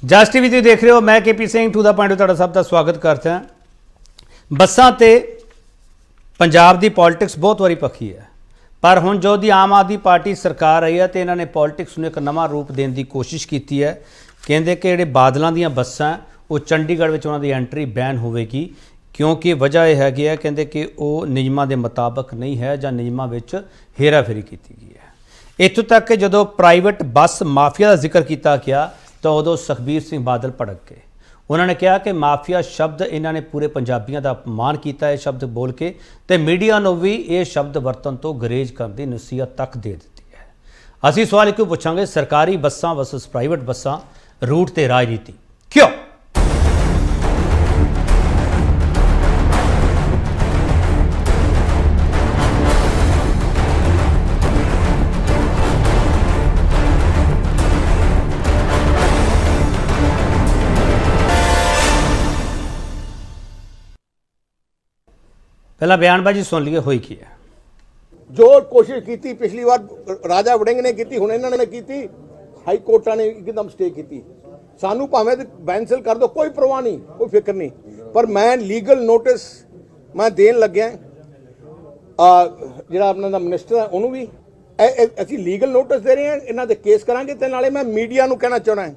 ਜਸ TV ਤੁਸੀਂ ਦੇਖ ਰਹੇ ਹੋ। मैं KP Singh to the point ਤੁਹਾਡਾ ਸਭ ਦਾ ਸਵਾਗਤ ਕਰਦਾ ਹਾਂ। ਬੱਸਾਂ ਤੇ ਪੰਜਾਬ ਦੀ ਪੋਲਿਟਿਕਸ ਬਹੁਤ ਵਾਰੀ ਪੱਖੀ ਹੈ, ਪਰ ਹੁਣ ਜੋ ਦੀ ਆਮ ਆਦਮੀ ਪਾर्टी सरकार आई है तो इन्होंने पॉलिटिक्स ਨੂੰ एक नवा रूप देने की कोशिश की है। ਕਹਿੰਦੇ कि ਜਿਹੜੇ ਬਾਦਲਾਂ ਦੀਆਂ ਬੱਸਾਂ ਉਹ ਚੰਡੀਗੜ੍ਹ ਵਿੱਚ ਉਹਨਾਂ ਦੀ ਐਂਟਰੀ बैन ਹੋਵੇਗੀ, क्योंकि वजह यह हैगी है कहते कि वह नियमों के मुताबिक नहीं है ਜਾਂ नियमों ਵਿੱਚ हेराफेरी की गई है। इत्थों तक कि जो प्राइवेट बस माफिया का जिक्र किया गया तो उदों सुखबीर सिंह बादल भड़क गए। उन्होंने कहा कि माफिया शब्द इन्होंने पूरे पंजाबियों का अपमान किया है शब्द बोल के, तो मीडिया को भी ये शब्द वरतन तो गुरेज करने की नसीहत तक दे दी है। असी सवाल क्यों पूछांगे, सरकारी बसां वर्सस प्राइवेट बसां रूट ते राजनीति क्यों? पहला बयानबाजी सुन लीए हुई की है। जो कोशिश की पिछली बार राजा वड़िंग ने की, हुण इन्होंने की, हाई कोर्टा ने एकदम स्टे की। सानू भावें बैंसल कर दो, कोई परवाह नहीं, कोई फिक्र नहीं, पर मैं लीगल नोटिस मैं देन लग्या जिहड़ा अपना दा मिनिस्टर है उन्होंने भी असीं लीगल नोटिस दे रहे हैं, इन्हां दे केस करांगे। ते नाले मैं मीडिया नूं कहना चाहना है,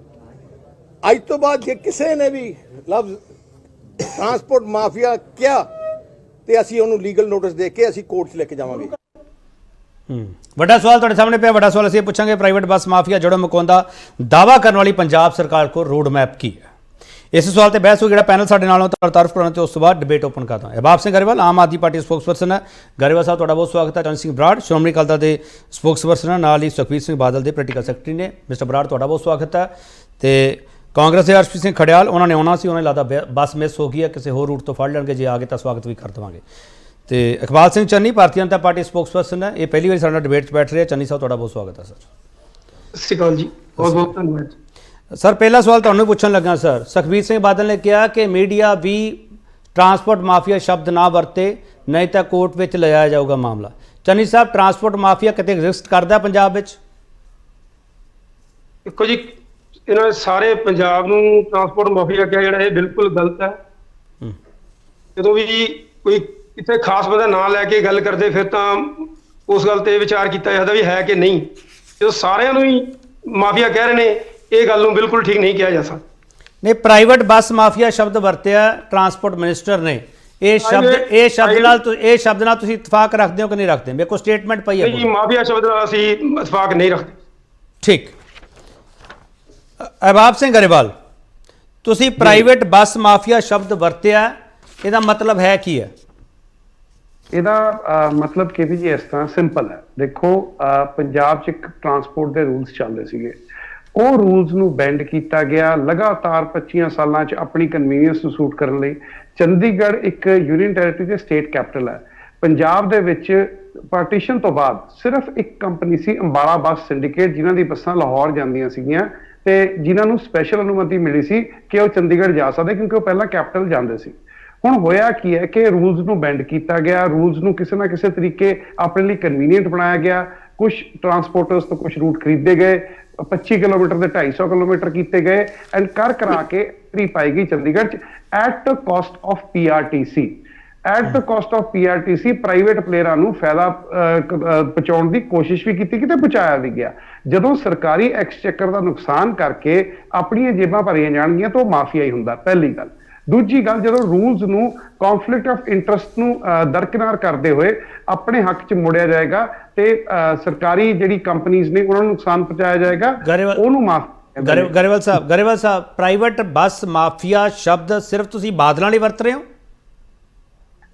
अज तो बाद जे किसी ने भी लफ्ज़ ट्रांसपोर्ट माफिया क्या ਤੇ ਅਸੀਂ ਉਹਨੂੰ ਲੀਗਲ ਨੋਟਿਸ ਦੇ ਕੇ ਅਸੀਂ ਕੋਰਟ 'ਚ ਲੈ ਕੇ ਜਾਵਾਂਗੇ। ਵੱਡਾ ਸਵਾਲ ਤੁਹਾਡੇ ਸਾਹਮਣੇ ਪਿਆ। ਵੱਡਾ ਸਵਾਲ ਅਸੀਂ ਪੁੱਛਾਂਗੇ, ਪ੍ਰਾਈਵੇਟ ਬੱਸ ਮਾਫੀਆ ਜੜੋਂ ਮੁਕਾਉਣ ਦਾ ਦਾਅਵਾ ਕਰਨ ਵਾਲੀ ਪੰਜਾਬ ਸਰਕਾਰ ਕੋਲ ਰੋਡ ਮੈਪ ਕੀ ਹੈ? ਇਸ ਸਵਾਲ ਤੇ ਬਹਿਸ ਹੋ ਜਿਹੜਾ ਪੈਨਲ ਸਾਡੇ ਨਾਲੋਂ ਤਾਰਫ ਕਰਾਉਣ ਤੇ ਉਸ ਤੋਂ ਬਾਅਦ ਡਿਬੇਟ ਓਪਨ ਕਰਦਾ ਹਾਂ। ਅਹਿਬਾਬ ਸਿੰਘ ਗਰੇਵਾਲ ਆਮ ਆਦਮੀ ਪਾਰਟੀ ਸਪੋਕਸਪਰਸਨ ਹੈ। ਗਰੇਵਾਲ ਸਾਹਿਬ ਤੁਹਾਡਾ ਬਹੁਤ ਸਵਾਗਤ ਹੈ। ਚੰਦ ਸਿੰਘ ਬਰਾੜ ਸ਼੍ਰੋਮਣੀ ਅਕਾਲੀ ਦਲ ਦੇ ਸਪੋਕਸਪਰਸਨ ਹੈ, ਨਾਲ ਹੀ ਸੁਖਬੀਰ ਸਿੰਘ ਬਾਦਲ ਦੇ ਪੋਲੀਟੀਕਲ ਸੈਕਟਰੀ ਨੇ। ਮਿਸਟਰ ਬਰਾੜ ਤੁਹਾਡਾ ਬਹੁਤ ਸਵਾਗਤ ਹੈ। ਤੇ ਕਾਂਗਰਸ ਦੇ ਹਰਸ਼ਪ੍ਰੀਤ ਸਿੰਘ ਖੜਿਆਲ ਉਹਨਾਂ ਨੇ ਆਉਣਾ ਸੀ, ਉਹਨਾਂ ਨੇ ਲੱਗਦਾ ਬੱਸ ਮਿਸ ਹੋ ਗਈ ਹੈ, ਕਿਸੇ ਹੋਰ ਰੂਟ ਤੋਂ ਫੜ ਲੈਣਗੇ, ਜੇ ਆ ਗਏ ਤਾਂ ਸਵਾਗਤ ਵੀ ਕਰ ਦੇਵਾਂਗੇ। ਤੇ ਇਕਬਾਲ ਸਿੰਘ ਚੰਨੀ ਭਾਰਤੀ ਜਨਤਾ ਪਾਰਟੀ ਸਪੋਕਸਪਰਸਨ ਹੈ, ਇਹ ਪਹਿਲੀ ਵਾਰੀ ਸਾਡੇ ਨਾਲ ਡਿਬੇਟ 'ਚ ਬੈਠ ਰਹੇ। ਚੰਨੀ ਸਾਹਿਬ ਤੁਹਾਡਾ ਬਹੁਤ ਸਵਾਗਤ ਹੈ ਸਰ। ਸਤਿ ਸ਼੍ਰੀ ਅਕਾਲ ਜੀ, ਬਹੁਤ ਬਹੁਤ ਧੰਨਵਾਦ ਸਰ। ਪਹਿਲਾ ਸਵਾਲ ਤੁਹਾਨੂੰ ਪੁੱਛਣ ਲੱਗਾ ਸਰ, ਸੁਖਬੀਰ ਸਿੰਘ ਬਾਦਲ ਨੇ ਕਿਹਾ ਕਿ ਮੀਡੀਆ ਵੀ ट्रांसपोर्ट माफिया शब्द ना वरते नहीं तो कोर्ट में लिया जाऊगा मामला। चन्नी साहब, ट्रांसपोर्ट माफिया कितने एग्जिस्ट करता पंजाब में? देखो जी, इन्होंने सारे पंजाब नूं ट्रांसपोर्ट माफिया क्या जिहड़ा ये बिल्कुल गलत है। जो भी कोई इतने खास बंदा ना लैके गल करते फिर तो उस गल ते विचार किया जाता भी है कि नहीं। जो सारिਆਂ ਨੂੰ ही माफिया कह रहे हैं, ये गल नूं बिल्कुल ठीक नहीं किया जा सकता। नहीं, प्राइवेट बस माफिया शब्द वरत्या ट्रांसपोर्ट मिनिस्टर ने, ये शब्द नाल तुसीं इतफाक रखते हो कि नहीं रखते? मेरे को स्टेटमेंट पई है नहीं, माफिया शब्द नाल असीं इतफाक नहीं रखते। ठीक। अहबाब सिंह गरेवाल, तुसीं प्राइवेट बस माफिया शब्द वरत्या, ਇਹਦਾ मतलब है की है? ਇਹਦਾ मतलब केपी जी इस तरह सिंपल है। देखो, पंजाब च एक ट्रांसपोर्ट के रूल्स चलते सीगे, ਉਹ ਰੂਲਸ ਨੂੰ ਬੈਂਡ ਕੀਤਾ ਗਿਆ ਲਗਾਤਾਰ 25 ਸਾਲਾਂ 'ਚ ਆਪਣੀ ਕਨਵੀਨੀਅੰਸ ਨੂੰ ਸੂਟ ਕਰਨ ਲਈ। ਚੰਡੀਗੜ੍ਹ ਇੱਕ ਯੂਨੀਅਨ ਟੈਰੀਟਰੀ ਤੇ ਸਟੇਟ ਕੈਪੀਟਲ ਹੈ। ਪੰਜਾਬ ਦੇ ਵਿੱਚ ਪਾਰਟੀਸ਼ਨ ਤੋਂ ਬਾਅਦ ਸਿਰਫ ਇੱਕ ਕੰਪਨੀ ਸੀ, ਅੰਬਾਲਾ ਬੱਸ ਸਿੰਡੀਕੇਟ, ਜਿਨ੍ਹਾਂ ਦੀ ਬੱਸਾਂ ਲਾਹੌਰ ਜਾਂਦੀਆਂ ਸੀਗੀਆਂ ਤੇ ਜਿਨ੍ਹਾਂ ਨੂੰ ਸਪੈਸ਼ਲ ਅਨੁਮਤੀ ਮਿਲੀ ਸੀ ਕਿ ਉਹ ਚੰਡੀਗੜ੍ਹ ਜਾ ਸਕਦੇ, ਕਿਉਂਕਿ ਉਹ ਪਹਿਲਾਂ ਕੈਪੀਟਲ ਜਾਂਦੇ ਸੀ। ਹੁਣ ਹੋਇਆ ਕੀ ਹੈ ਕਿ ਰੂਲਸ ਨੂੰ ਬੈਂਡ ਕੀਤਾ ਗਿਆ, ਰੂਲਸ ਨੂੰ ਕਿਸੇ ਨਾ ਕਿਸੇ ਤਰੀਕੇ ਆਪਣੇ ਲਈ ਕਨਵੀਨੀਅੰਟ ਬਣਾਇਆ ਗਿਆ। ਕੁਝ ਟਰਾਂਸਪੋਰਟਰਸ ਤੋਂ ਕੁਝ ਰੂਟ ਖਰੀਦੇ ਗਏ, 25 ਕਿਲੋਮੀਟਰ ਦੇ 250 ਕਿਲੋਮੀਟਰ ਕੀਤੇ ਗਏ ਐਂਡ ਕਰਾ ਕੇ ਐਂਟਰੀ ਪਾਈ ਗਈ ਚੰਡੀਗੜ੍ਹ 'ਚ at the cost of PRTC। At the cost of PRTC private ਪਲੇਅਰਾਂ ਨੂੰ ਫਾਇਦਾ ਪਹੁੰਚਾਉਣ ਦੀ ਕੋਸ਼ਿਸ਼ ਵੀ ਕੀਤੀ, ਕਿਤੇ ਪਹੁੰਚਾਇਆ ਵੀ ਗਿਆ। ਜਦੋਂ ਸਰਕਾਰੀ ਐਕਸਚੇਕਰ ਦਾ ਨੁਕਸਾਨ ਕਰਕੇ ਆਪਣੀਆਂ ਜੇਬਾਂ ਭਰੀਆਂ ਜਾਣਗੀਆਂ ਤਾਂ ਉਹ ਮਾਫੀਆ ਹੀ ਹੁੰਦਾ, ਪਹਿਲੀ ਗੱਲ। ਦੂਜੀ ਗੱਲ, ਜਦੋਂ ਰੂਲਸ ਨੂੰ ਕੌਨਫਲਿਕਟ ਆਫ ਇੰਟਰਸਟ ਨੂੰ ਦਰਕਿਨਾਰ ਕਰਦੇ ਹੋਏ ਆਪਣੇ ਹੱਕ 'ਚ ਮੋੜਿਆ ਜਾਏਗਾ ਤੇ ਸਰਕਾਰੀ ਜਿਹੜੀ ਕੰਪਨੀਆਂ ਨੇ ਉਹਨਾਂ ਨੂੰ ਨੁਕਸਾਨ ਪਹੁੰਚਾਇਆ ਜਾਏਗਾ, ਉਹਨੂੰ ਮਾਫ। ਗਰੇਵਾਲ ਸਾਹਿਬ, ਪ੍ਰਾਈਵੇਟ ਬੱਸ ਮਾਫੀਆ ਸ਼ਬਦ ਸਿਰਫ ਤੁਸੀਂ ਬਾਦਲਾਂ ਲਈ ਵਰਤ ਰਹੇ ਹੋ?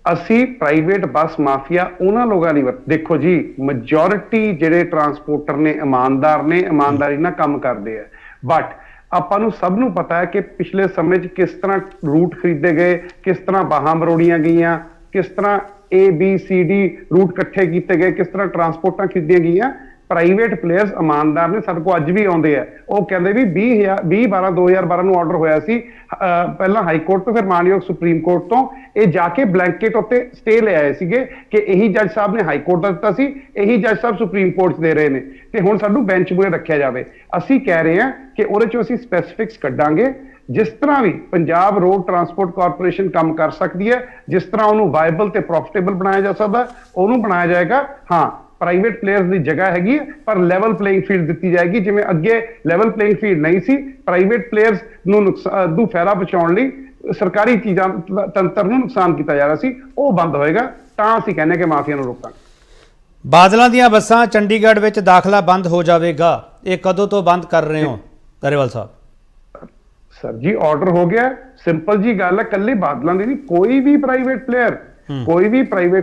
ਅਸੀਂ ਪ੍ਰਾਈਵੇਟ ਬੱਸ ਮਾਫੀਆ ਉਹਨਾਂ ਲੋਕਾਂ ਲਈ ਦੇਖੋ ਜੀ, ਮੈਜੋਰਿਟੀ ਜਿਹੜੇ ਟਰਾਂਸਪੋਰਟਰ ਨੇ ਇਮਾਨਦਾਰ ਨੇ, ਇਮਾਨਦਾਰੀ ਨਾਲ ਕੰਮ ਕਰਦੇ ਆ। ਬਟ ਆਪਾਂ ਨੂੰ ਸਭ ਨੂੰ ਪਤਾ ਹੈ ਕਿ ਪਿਛਲੇ ਸਮੇਂ 'ਚ ਕਿਸ ਤਰ੍ਹਾਂ ਰੂਟ ਖਰੀਦੇ ਗਏ, ਕਿਸ ਤਰ੍ਹਾਂ ਬਾਹਾਂ ਮਰੋੜੀਆਂ ਗਈਆਂ, ਕਿਸ ਤਰ੍ਹਾਂ ABCD ਰੂਟ ਇਕੱਠੇ ਕੀਤੇ ਗਏ, ਕਿਸ ਤਰ੍ਹਾਂ ਟਰਾਂਸਪੋਰਟਾਂ ਖਰੀਦੀਆਂ ਗਈਆਂ। ਪ੍ਰਾਈਵੇਟ ਪਲੇਅਰਸ ਇਮਾਨਦਾਰ ਨੇ, ਸਾਡੇ ਕੋਲ ਅੱਜ ਵੀ ਆਉਂਦੇ ਆ, ਉਹ ਕਹਿੰਦੇ ਵੀ 2012 ਨੂੰ ਆਰਡਰ ਹੋਇਆ ਸੀ ਪਹਿਲਾਂ ਹਾਈ ਕੋਰਟ ਤੋਂ, ਫਿਰ ਮਾਨਯੋਗ ਸੁਪਰੀਮ ਕੋਰਟ ਤੋਂ, ਇਹ ਜਾ ਕੇ ਬਲੈਂਕੇਟ ਉੱਤੇ ਸਟੇ ਲੈ ਆਏ ਸੀਗੇ ਕਿ ਇਹੀ ਜੱਜ ਸਾਹਿਬ ਨੇ ਹਾਈ ਕੋਰਟ ਦਾ ਦਿੱਤਾ ਸੀ, ਇਹੀ ਜੱਜ ਸਾਹਿਬ ਸੁਪਰੀਮ ਕੋਰਟ 'ਚ ਦੇ ਰਹੇ ਨੇ, ਤੇ ਹੁਣ ਸਾਨੂੰ ਬੈਂਚ ਮੂਹਰੇ ਰੱਖਿਆ ਜਾਵੇ। ਅਸੀਂ ਕਹਿ ਰਹੇ ਹਾਂ ਕਿ ਉਹਦੇ 'ਚੋਂ ਅਸੀਂ ਸਪੈਸੀਫਿਕਸ ਕੱਢਾਂਗੇ, ਜਿਸ ਤਰ੍ਹਾਂ ਵੀ ਪੰਜਾਬ ਰੋਡ ਟਰਾਂਸਪੋਰਟ ਕਾਰਪੋਰੇਸ਼ਨ ਕੰਮ ਕਰ ਸਕਦੀ ਹੈ, ਜਿਸ ਤਰ੍ਹਾਂ ਉਹਨੂੰ ਵਾਇਬਲ ਤੇ ਪ੍ਰੋਫਿਟੇਬਲ ਬਣਾਇਆ ਜਾ ਸਕਦਾ, ਉਹਨੂੰ ਬਣਾਇਆ ਜਾਏਗਾ। ਹਾਂ, ਪ੍ਰਾਈਵੇਟ ਪਲੇਅਰਸ ਦੀ ਜਗ੍ਹਾ ਹੈਗੀ, ਪਰ ਲੈਵਲ ਪਲੇਇੰਗ ਫੀਲਡ ਦਿੱਤੀ ਜਾਏਗੀ। ਜਿਵੇਂ ਅੱਗੇ ਲੈਵਲ ਪਲੇਇੰਗ ਫੀਲਡ ਨਹੀਂ ਸੀ, ਪ੍ਰਾਈਵੇਟ ਪਲੇਅਰਸ ਨੂੰ ਫਾਇਦਾ ਪਹੁੰਚਾਉਣ ਲਈ ਸਰਕਾਰੀ ਚੀਜ਼ਾਂ ਤੰਤਰ ਨੂੰ ਨੁਕਸਾਨ ਕੀਤਾ ਜਾ ਰਿਹਾ ਸੀ, ਉਹ ਬੰਦ ਹੋਏਗਾ। ਤਾਂ ਅਸੀਂ ਕਹਿੰਦੇ ਕਿ ਮਾਫੀਆ ਨੂੰ ਰੋਕਾਂਗੇ। ਬਾਦਲਾਂ ਦੀਆਂ ਬੱਸਾਂ ਚੰਡੀਗੜ੍ਹ ਵਿੱਚ ਦਾਖਲਾ ਬੰਦ ਹੋ ਜਾਵੇਗਾ, ਇਹ ਕਦੋਂ ਤੋਂ ਬੰਦ ਕਰ ਰਹੇ ਹੋ ਗਰੇਵਾਲ ਸਾਹਿਬ? ਸਰ ਜੀ, ਆਰਡਰ ਹੋ ਗਿਆ, ਸਿੰਪਲ ਜੀ ਗੱਲ ਹੈ। ਕੱਲੇ ਬਾਦਲਾਂ ਦੀ ਨਹੀਂ, ਕੋਈ ਵੀ ਪ੍ਰਾਈਵੇਟ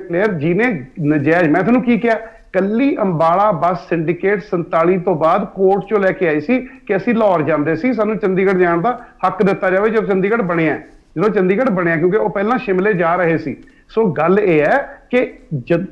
ਪਲੇਅਰ ਜਿਹਨੇ ਨਜਾਇਜ਼, ਮੈਂ ਤੁਹਾਨੂੰ ਕੀ ਕਿਹਾ, ਕੱਲੀ ਅੰਬਾਲਾ ਬੱਸ ਸਿੰਡੀਕੇਟ 47 ਤੋਂ ਬਾਅਦ ਕੋਰਟ ਚੋਂ ਲੈ ਕੇ ਆਈ ਸੀ ਕਿ ਅਸੀਂ ਲਾਹੌਰ ਜਾਂਦੇ ਸੀ, ਸਾਨੂੰ ਚੰਡੀਗੜ੍ਹ ਜਾਣ ਦਾ ਹੱਕ ਦਿੱਤਾ ਜਾਵੇ। ਜਦੋਂ ਚੰਡੀਗੜ੍ਹ ਬਣਿਆ ਕਿਉਂਕਿ ਉਹ ਪਹਿਲਾਂ ਸ਼ਿਮਲੇ ਜਾ ਰਹੇ ਸੀ। ਸੋ ਗੱਲ ਇਹ ਹੈ ਕਿ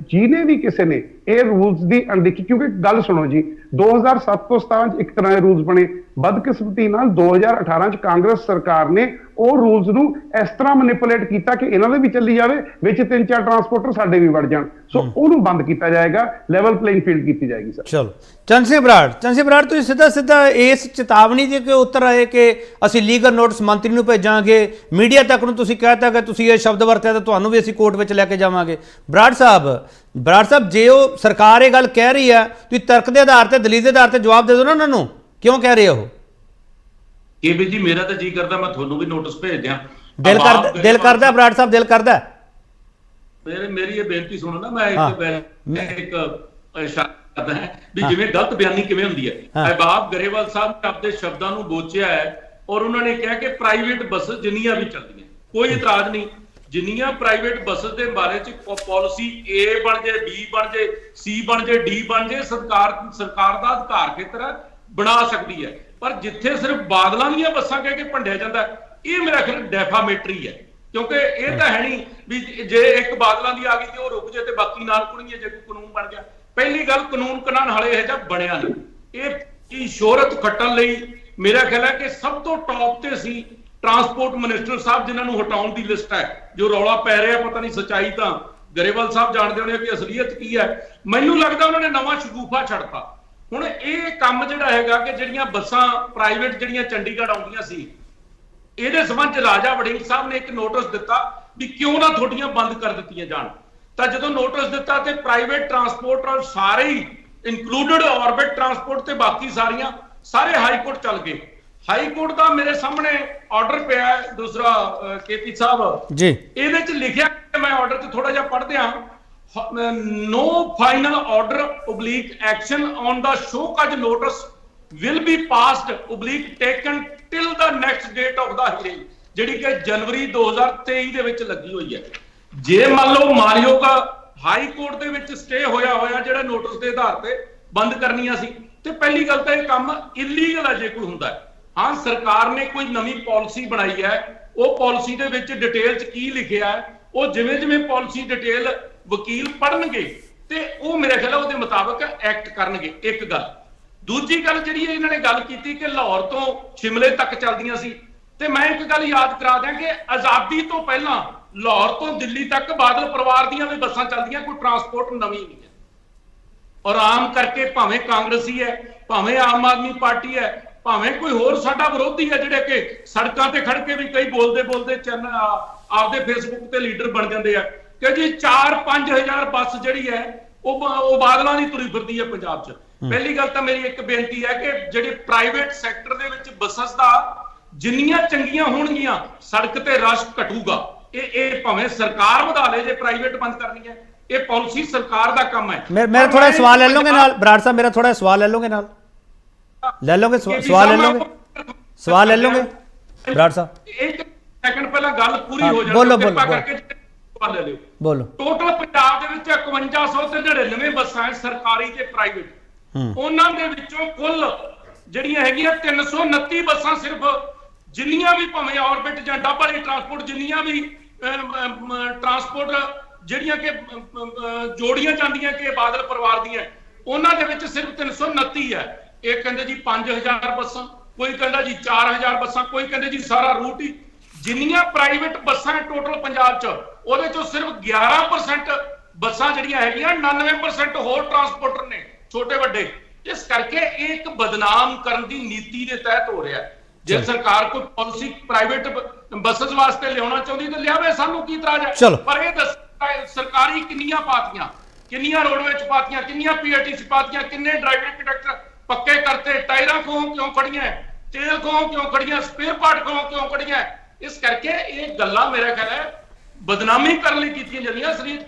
ਜਿਹਨੇ ਵੀ ਕਿਸੇ ਨੇ ਇਹ ਰੂਲਸ ਦੀ ਅਣਦੇਖੀ, ਕਿਉਂਕਿ ਗੱਲ ਸੁਣੋ ਜੀ, 2007 ਤੋਂ 17 ਇੱਕ ਤਰ੍ਹਾਂ ਦੇ ਰੂਲਸ ਬਣੇ, ਬਦਕਿਸਮਤੀ ਨਾਲ 2018 ਚ ਕਾਂਗਰਸ ਸਰਕਾਰ ਨੇ ਉਹ ਰੂਲਸ ਨੂੰ ਇਸ ਤਰ੍ਹਾਂ ਮੈਨੀਪੂਲੇਟ ਕੀਤਾ ਕਿ ਇਹਨਾਂ ਦੇ ਵੀ ਚੱਲੀ ਜਾਵੇ, ਵਿੱਚ 3-4 ਟਰਾਂਸਪੋਰਟਰ ਸਾਡੇ ਵੀ ਵੜ ਜਾਣ। ਸੋ ਉਹਨੂੰ ਬੰਦ ਕੀਤਾ ਜਾਏਗਾ, ਲੈਵਲ ਪਲੇਇੰਗ ਫੀਲਡ ਕੀਤੀ ਜਾਏਗੀ। ਸਰ ਚਲੋ, ਚੰਦ ਸਿੰਘ ਬਰਾੜ ਤੁਸੀਂ ਸਿੱਧਾ ਇਸ ਚੇਤਾਵਨੀ ਦੇ ਕੇ ਉੱਤਰ ਆਏ ਕਿ ਅਸੀਂ ਲੀਗਲ ਨੋਟਿਸ ਮੰਤਰੀ ਨੂੰ ਭੇਜਾਂਗੇ, ਮੀਡੀਆ ਤੱਕ ਨੂੰ ਤੁਸੀਂ ਕਹਿਤਾ ਕਿ ਤੁਸੀਂ ਇਹ ਸ਼ਬਦ ਵਰਤਿਆ ਤਾਂ ਤੁਹਾਨੂੰ ਵੀ ਅਸੀਂ ਕੋਰਟ ਵਿੱਚ ਲੈ ਕੇ ਜਾਵਾਂਗੇ। ਬਰਾੜ ਸਾਹਿਬ ਜੇ ਉਹ ਸਰਕਾਰ ਇਹ ਗੱਲ ਕਹਿ ਰਹੀ ਹੈ, ਤੁਸੀਂ ਤਰਕ ਦੇ ਆਧਾਰ ਤੇ, ਦਲੀਲ ਦੇ ਆਧਾਰ ਤੇ ਜਵਾਬ ਦੇ ਦਿਓ ਨਾ ਉਹਨਾਂ ਨੂੰ, ਕਿਉਂ ਕਹਿ ਰਹੇ ਹੋ? ਵੀ ਜੀ ਮੇਰਾ ਤਾਂ ਜੀ ਕਰਦਾ ਮੈਂ ਤੁਹਾਨੂੰ ਵੀ ਨੋਟਿਸ ਭੇਜ ਦਿਆਂ। ਦਿਲ ਕਰਦਾ ਬਰਾੜ ਸਾਹਿਬ, ਦਿਲ ਕਰਦਾ। ਮੇਰੀ ਇਹ ਬੇਨਤੀ ਸੁਣੋ ਨਾ, ਮੈਂ ਇੱਕ ਇਸ਼ਾਰਾ ਹੈ ਵੀ ਜਿਵੇਂ ਗਲਤ ਬਿਆਨੀ ਕਿਵੇਂ ਹੁੰਦੀ ਹੈ। ਅਹਿਬਾਬ ਗਰੇਵਾਲ ਸਾਹਿਬ ਨੇ ਆਪਣੇ ਸ਼ਬਦਾਂ ਨੂੰ ਬੋਚਿਆ ਹੈ ਔਰ ਉਹਨਾਂ ਨੇ ਕਿਹਾ ਕਿ ਪ੍ਰਾਈਵੇਟ ਬੱਸ ਜਿੰਨੀਆਂ ਵੀ ਚੱਲਦੀਆਂ, ਕੋਈ ਇਤਰਾਜ਼ ਨਹੀਂ, ਜਿੰਨੀਆਂ ਪ੍ਰਾਈਵੇਟ ਬੱਸ ਦੇ ਬਾਰੇ ਚ ਪਾਲਿਸੀ A ਬਣ ਜੇ, B ਬਣ ਜੇ, C ਬਣ ਜੇ, D ਬਣ ਜੇ, ਸਰਕਾਰ ਦਾ ਅਧਿਕਾਰ ਖੇਤਰ ਬਣਾ ਸਕਦੀ ਹੈ। ਪਰ ਜਿੱਥੇ ਸਿਰਫ ਬਾਦਲਾਂ ਦੀਆਂ ਬੱਸਾਂ ਕਹਿ ਕੇ ਭੰਡਿਆ ਜਾਂਦਾ, ਇਹ ਮੇਰਾ ਖਿਆਲ ਡੈਫਾਮੇਟਰੀ ਹੈ। ਕਿਉਂਕਿ ਇਹ ਤਾਂ ਹੈ ਨਹੀਂ ਵੀ ਜੇ ਇੱਕ ਬਾਦਲਾਂ ਦੀ ਆ ਗਈ ਤੇ ਉਹ ਰੁਕ ਜੇ ਤੇ ਬਾਕੀ ਨਾਲ ਕੁਣੀਏ ਜੇ ਕੋਈ ਕਾਨੂੰਨ ਬਣ ਗਿਆ। ਪਹਿਲੀ ਗੱਲ, ਕਾਨੂੰਨ ਕਨਾਨ ਹਾਲੇ ਇਹ ਜਿਹਾ ਬਣਿਆ ਨਹੀਂ। ਇਹ ਕੀ ਸ਼ੋਹਰਤ ਖੱਟਣ ਲਈ ਮੇਰਾ ਖਿਆਲ ਹੈ ਕਿ ਸਭ ਤੋਂ ਟੌਪ ਤੇ ਸੀ ਟਰਾਂਸਪੋਰਟ ਮਿਨਿਸਟਰ ਸਾਹਿਬ, ਜਿਨ੍ਹਾਂ ਨੂੰ ਹਟਾਉਣ ਦੀ ਲਿਸਟ ਹੈ। ਜੋ ਰੌਲਾ ਪੈ ਰਿਹਾ, ਪਤਾ ਨਹੀਂ ਸੱਚਾਈ ਤਾਂ ਗਰੇਵਾਲ ਸਾਹਿਬ ਜਾਣਦੇ ਹੋਣੇ ਕਿ ਅਸਲੀਅਤ ਕੀ ਹੈ। ਮੈਨੂੰ ਲੱਗਦਾ ਉਹਨਾਂ ਨੇ ਨਵਾਂ ਸ਼ਗੂਫਾ ਛੱਡਤਾ। ਹੁਣ ਇਹ ਕੰਮ ਜਿਹੜਾ ਹੈਗਾ ਕਿ ਜਿਹੜੀਆਂ ਬੱਸਾਂ ਪ੍ਰਾਈਵੇਟ ਜਿਹੜੀਆਂ ਚੰਡੀਗੜ੍ਹ ਆਉਂਦੀਆਂ ਸੀ, ਇਹਦੇ ਸੰਬੰਧ ਚ ਰਾਜਾ ਵੜਿੰਗ ਸਾਹਿਬ ਨੇ ਇੱਕ ਨੋਟਿਸ ਦਿੱਤਾ ਵੀ ਕਿਉਂ ਨਾ ਤੁਹਾਡੀਆਂ ਬੰਦ ਕਰ ਦਿੱਤੀਆਂ ਜਾਣ। ਤਾਂ ਜਦੋਂ ਨੋਟਿਸ ਦਿੱਤਾ ਤੇ ਪ੍ਰਾਈਵੇਟ ਟਰਾਂਸਪੋਰਟਰ ਸਾਰੇ ਹੀ ਇਨਕਲੂਡਡ ਆਰਬਿਟ ਟਰਾਂਸਪੋਰਟ ਤੇ ਬਾਕੀ ਸਾਰੇ ਹਾਈ ਕੋਰਟ ਚੱਲ ਗਏ। ਹਾਈ ਕੋਰਟ ਦਾ ਮੇਰੇ ਸਾਹਮਣੇ ਆਰਡਰ ਪਿਆ ਹੈ ਦੂਸਰਾ KP ਸਾਹਿਬ ਜੀ, ਇਹਦੇ ਚ ਲਿਖਿਆ, ਮੈਂ ਆਰਡਰ ਤੇ ਥੋੜਾ ਜਿਹਾ ਪੜ੍ਹਦੇ ਹਾਂ। No final order / action on the show cause notice will be passed / taken till the next date of the hearing, ਜਿਹੜੀ ਕਿ ਜਨਵਰੀ 2023 ਦੇ ਵਿੱਚ ਲੱਗੀ ਹੋਈ ਹੈ। ਜੇ ਮੰਨ ਲਓ ਮਾਨਯੋਗ ਹਾਈ ਕੋਰਟ ਦੇ ਵਿੱਚ ਸਟੇ ਹੋਇਆ ਜਿਹੜਾ ਨੋਟਿਸ ਦੇ ਆਧਾਰ ਤੇ ਬੰਦ ਕਰਨੀਆਂ ਸੀ, ਤੇ ਪਹਿਲੀ ਗੱਲ ਤਾਂ ਇਹ ਕੰਮ ਇਲੀਗਲ ਹੈ ਜੇ ਕੋਈ ਹੁੰਦਾ ਹੈ। ਹਾਂ, ਸਰਕਾਰ ਨੇ ਕੋਈ ਨਵੀਂ ਪਾਲਿਸੀ ਬਣਾਈ ਹੈ, ਉਹ ਪਾਲਿਸੀ ਦੇ ਵਿੱਚ ਡਿਟੇਲ 'ਚ ਕੀ ਲਿਖਿਆ ਹੈ, ਉਹ ਜਿਵੇਂ ਪਾਲਿਸੀ ਡਿਟੇਲ ਵਕੀਲ ਪੜਨਗੇ ਤੇ ਉਹ ਮੇਰੇ ਖਿਆਲ ਉਹਦੇ ਮੁਤਾਬਕ ਐਕਟ ਕਰਨਗੇ। ਇੱਕ ਗੱਲ। ਦੂਜੀ ਗੱਲ ਜਿਹੜੀ ਇਹਨਾਂ ਨੇ ਗੱਲ ਕੀਤੀ ਕਿ ਲਾਹੌਰ ਤੋਂ ਸ਼ਿਮਲੇ ਤੱਕ ਚੱਲਦੀਆਂ ਸੀ, ਤੇ ਮੈਂ ਇੱਕ ਗੱਲ ਯਾਦ ਕਰਾ ਦਿਆਂ ਕਿ ਆਜ਼ਾਦੀ ਤੋਂ ਪਹਿਲਾਂ ਲਾਹੌਰ ਤੋਂ ਦਿੱਲੀ ਤੱਕ ਬਾਦਲ ਪਰਿਵਾਰ ਦੀਆਂ ਵੀ ਬੱਸਾਂ ਚੱਲਦੀਆਂ, ਕੋਈ ਟਰਾਂਸਪੋਰਟ ਨਵੀਂ ਨਹੀਂ ਹੈ। ਔਰ ਆਮ ਕਰਕੇ ਭਾਵੇਂ ਕਾਂਗਰਸੀ ਹੈ, ਭਾਵੇਂ ਆਮ ਆਦਮੀ ਪਾਰਟੀ ਹੈ, ਭਾਵੇਂ ਕੋਈ ਹੋਰ ਸਾਡਾ ਵਿਰੋਧੀ ਹੈ, ਜਿਹੜੇ ਕਿ ਸੜਕਾਂ ਤੇ ਖੜ ਕੇ ਵੀ ਕਈ ਬੋਲਦੇ ਆਪਦੇ ਫੇਸਬੁੱਕ ਤੇ ਲੀਡਰ ਬਣ ਜਾਂਦੇ ਆ ਕਿ ਜੀ 4-5 ਹਜ਼ਾਰ ਬੱਸ ਜਿਹੜੀ ਹੈ ਉਹ ਬਾਦਲਾਂ ਦੀ ਤੁਰੀ ਫਿਰਦੀ ਹੈ ਪੰਜਾਬ 'ਚ। ਪਹਿਲੀ ਗੱਲ ਤਾਂ ਮੇਰੀ ਇੱਕ ਬੇਨਤੀ ਹੈ ਕਿ ਜਿਹੜੇ ਪ੍ਰਾਈਵੇਟ ਸੈਕਟਰ ਦੇ ਵਿੱਚ ਬੱਸਸ ਦਾ ਜਿੰਨੀਆਂ ਚੰਗੀਆਂ ਹੋਣਗੀਆਂ, ਸੜਕ ਤੇ ਰਸ਼ ਘਟੂਗਾ। ਇਹ ਭਾਵੇਂ ਸਰਕਾਰ ਵਧਾ ਲੇ, ਜੇ ਪ੍ਰਾਈਵੇਟ ਬੰਦ ਕਰਨੀ ਹੈ, ਇਹ ਪਾਲਿਸੀ ਸਰਕਾਰ ਦਾ ਕੰਮ ਹੈ। ਮੇਰਾ ਥੋੜਾ ਸਵਾਲ ਲੈ ਲਓਗੇ ਨਾਲ ਬਰਾੜ ਸਾਹਿਬ, ਮੇਰਾ ਥੋੜਾ ਸਵਾਲ ਲੈ ਲਓਗੇ ਨਾਲ, ਲੈ ਲਓਗੇ ਸਵਾਲ ਲੈ ਲਓਗੇ ਬਰਾੜ ਸਾਹਿਬ? ਇੱਕ ਸੈਕਿੰਡ ਪਹਿਲਾਂ ਗੱਲ ਪੂਰੀ ਹੋ ਜਾਵੇ, ਬੋਲੋ ਲੈ ਲਿਓ। ਬੋਲੋ। ਟੋਟਲ ਪੰਜਾਬ ਦੇ ਵਿੱਚ 5199 ਬੱਸਾਂ ਹੈ, ਸਰਕਾਰੀ ਤੇ ਪ੍ਰਾਈਵੇਟ। ਉਹਨਾਂ ਦੇ ਵਿੱਚੋਂ ਕੁੱਲ ਜਿਹੜੀਆਂ ਹੈਗੀਆਂ 329 ਬੱਸਾਂ ਸਿਰਫ, ਜਿੰਨੀਆਂ ਵੀ ਭਾਵੇਂ ਆਰਬਿਟ ਜਾਂ ਡੱਬ ਵਾਲੀ ਟਰਾਂਸਪੋਰਟ, ਜਿੰਨੀਆਂ ਵੀ ਟਰਾਂਸਪੋਰਟ ਜਿਹੜੀਆਂ ਕਿ ਜੋੜੀਆਂ ਜਾਂਦੀਆਂ ਕਿ ਬਾਦਲ ਪਰਿਵਾਰ ਦੀਆਂ, ਉਹਨਾਂ ਦੇ ਵਿੱਚ ਸਿਰਫ 329 ਹੈ। ਇਹ ਕਹਿੰਦੇ ਜੀ 5000 ਬੱਸਾਂ, ਕੋਈ ਕਹਿੰਦਾ ਜੀ 4000 ਬੱਸਾਂ, ਕੋਈ ਕਹਿੰਦੇ ਜੀ ਸਾਰਾ ਰੂਟ ਹੀ। ਜਿੰਨੀਆਂ ਪ੍ਰਾਈਵੇਟ ਬੱਸਾਂ ਟੋਟਲ ਪੰਜਾਬ 'ਚ, ਉਹਦੇ 'ਚੋਂ ਸਿਰਫ 11% ਬੱਸਾਂ ਜਿਹੜੀਆਂ ਹੈਗੀਆਂ, 99% ਹੋਰ ਟਰਾਂਸਪੋਰਟਰ ਨੇ, ਛੋਟੇ ਵੱਡੇ। ਇਸ ਕਰਕੇ ਇਹ ਇੱਕ ਬਦਨਾਮ ਕਰਨ ਦੀ ਨੀਤੀ ਦੇ ਤਹਿਤ ਹੋ ਰਿਹਾ। ਜੇ ਸਰਕਾਰ ਕੋਈ ਪਾਲਿਸੀ ਪ੍ਰਾਈਵੇਟ ਬੱਸਸ ਵਾਸਤੇ ਲਿਆਉਣਾ ਚਾਹੁੰਦੀ ਤਾਂ ਲਿਆਵੇ, ਸਾਨੂੰ ਕੀ ਇਤਰਾਜ਼ ਹੈ। ਪਰ ਇਹ ਦੱਸ ਸਰਕਾਰੀ ਕਿੰਨੀਆਂ ਪਾਤੀਆਂ, ਕਿੰਨੀਆਂ ਰੋਡਵੇਜ਼ ਪਾਤੀਆਂ, ਕਿੰਨੀਆਂ ਪੀਆਰਟੀਸੀ ਪਾਤੀਆਂ, ਕਿੰਨੇ ਡਰਾਈਵਰ ਕੰਡਕਟਰ ਪੱਕੇ ਕਰਤੇ, ਟਾਇਰਾਂ ਕਿਉਂ ਖੜੀਆਂ, ਤੇਲ ਕਿਉਂ ਖੜੀਆਂ, ਸਪੇਅਰ ਪਾਰਟ ਕਿਉਂ ਖੜੀਆਂ। ਇਸ ਕਰਕੇ ਇਹ ਗੱਲਾਂ ਮੇਰਾ ਖਿਆਲ ਹੈ ਬਦਨਾਮੀ ਕਰਨ ਲਈ ਕੀਤੀਆਂ ਜਾਂਦੀਆਂ ਸਰੀਰ।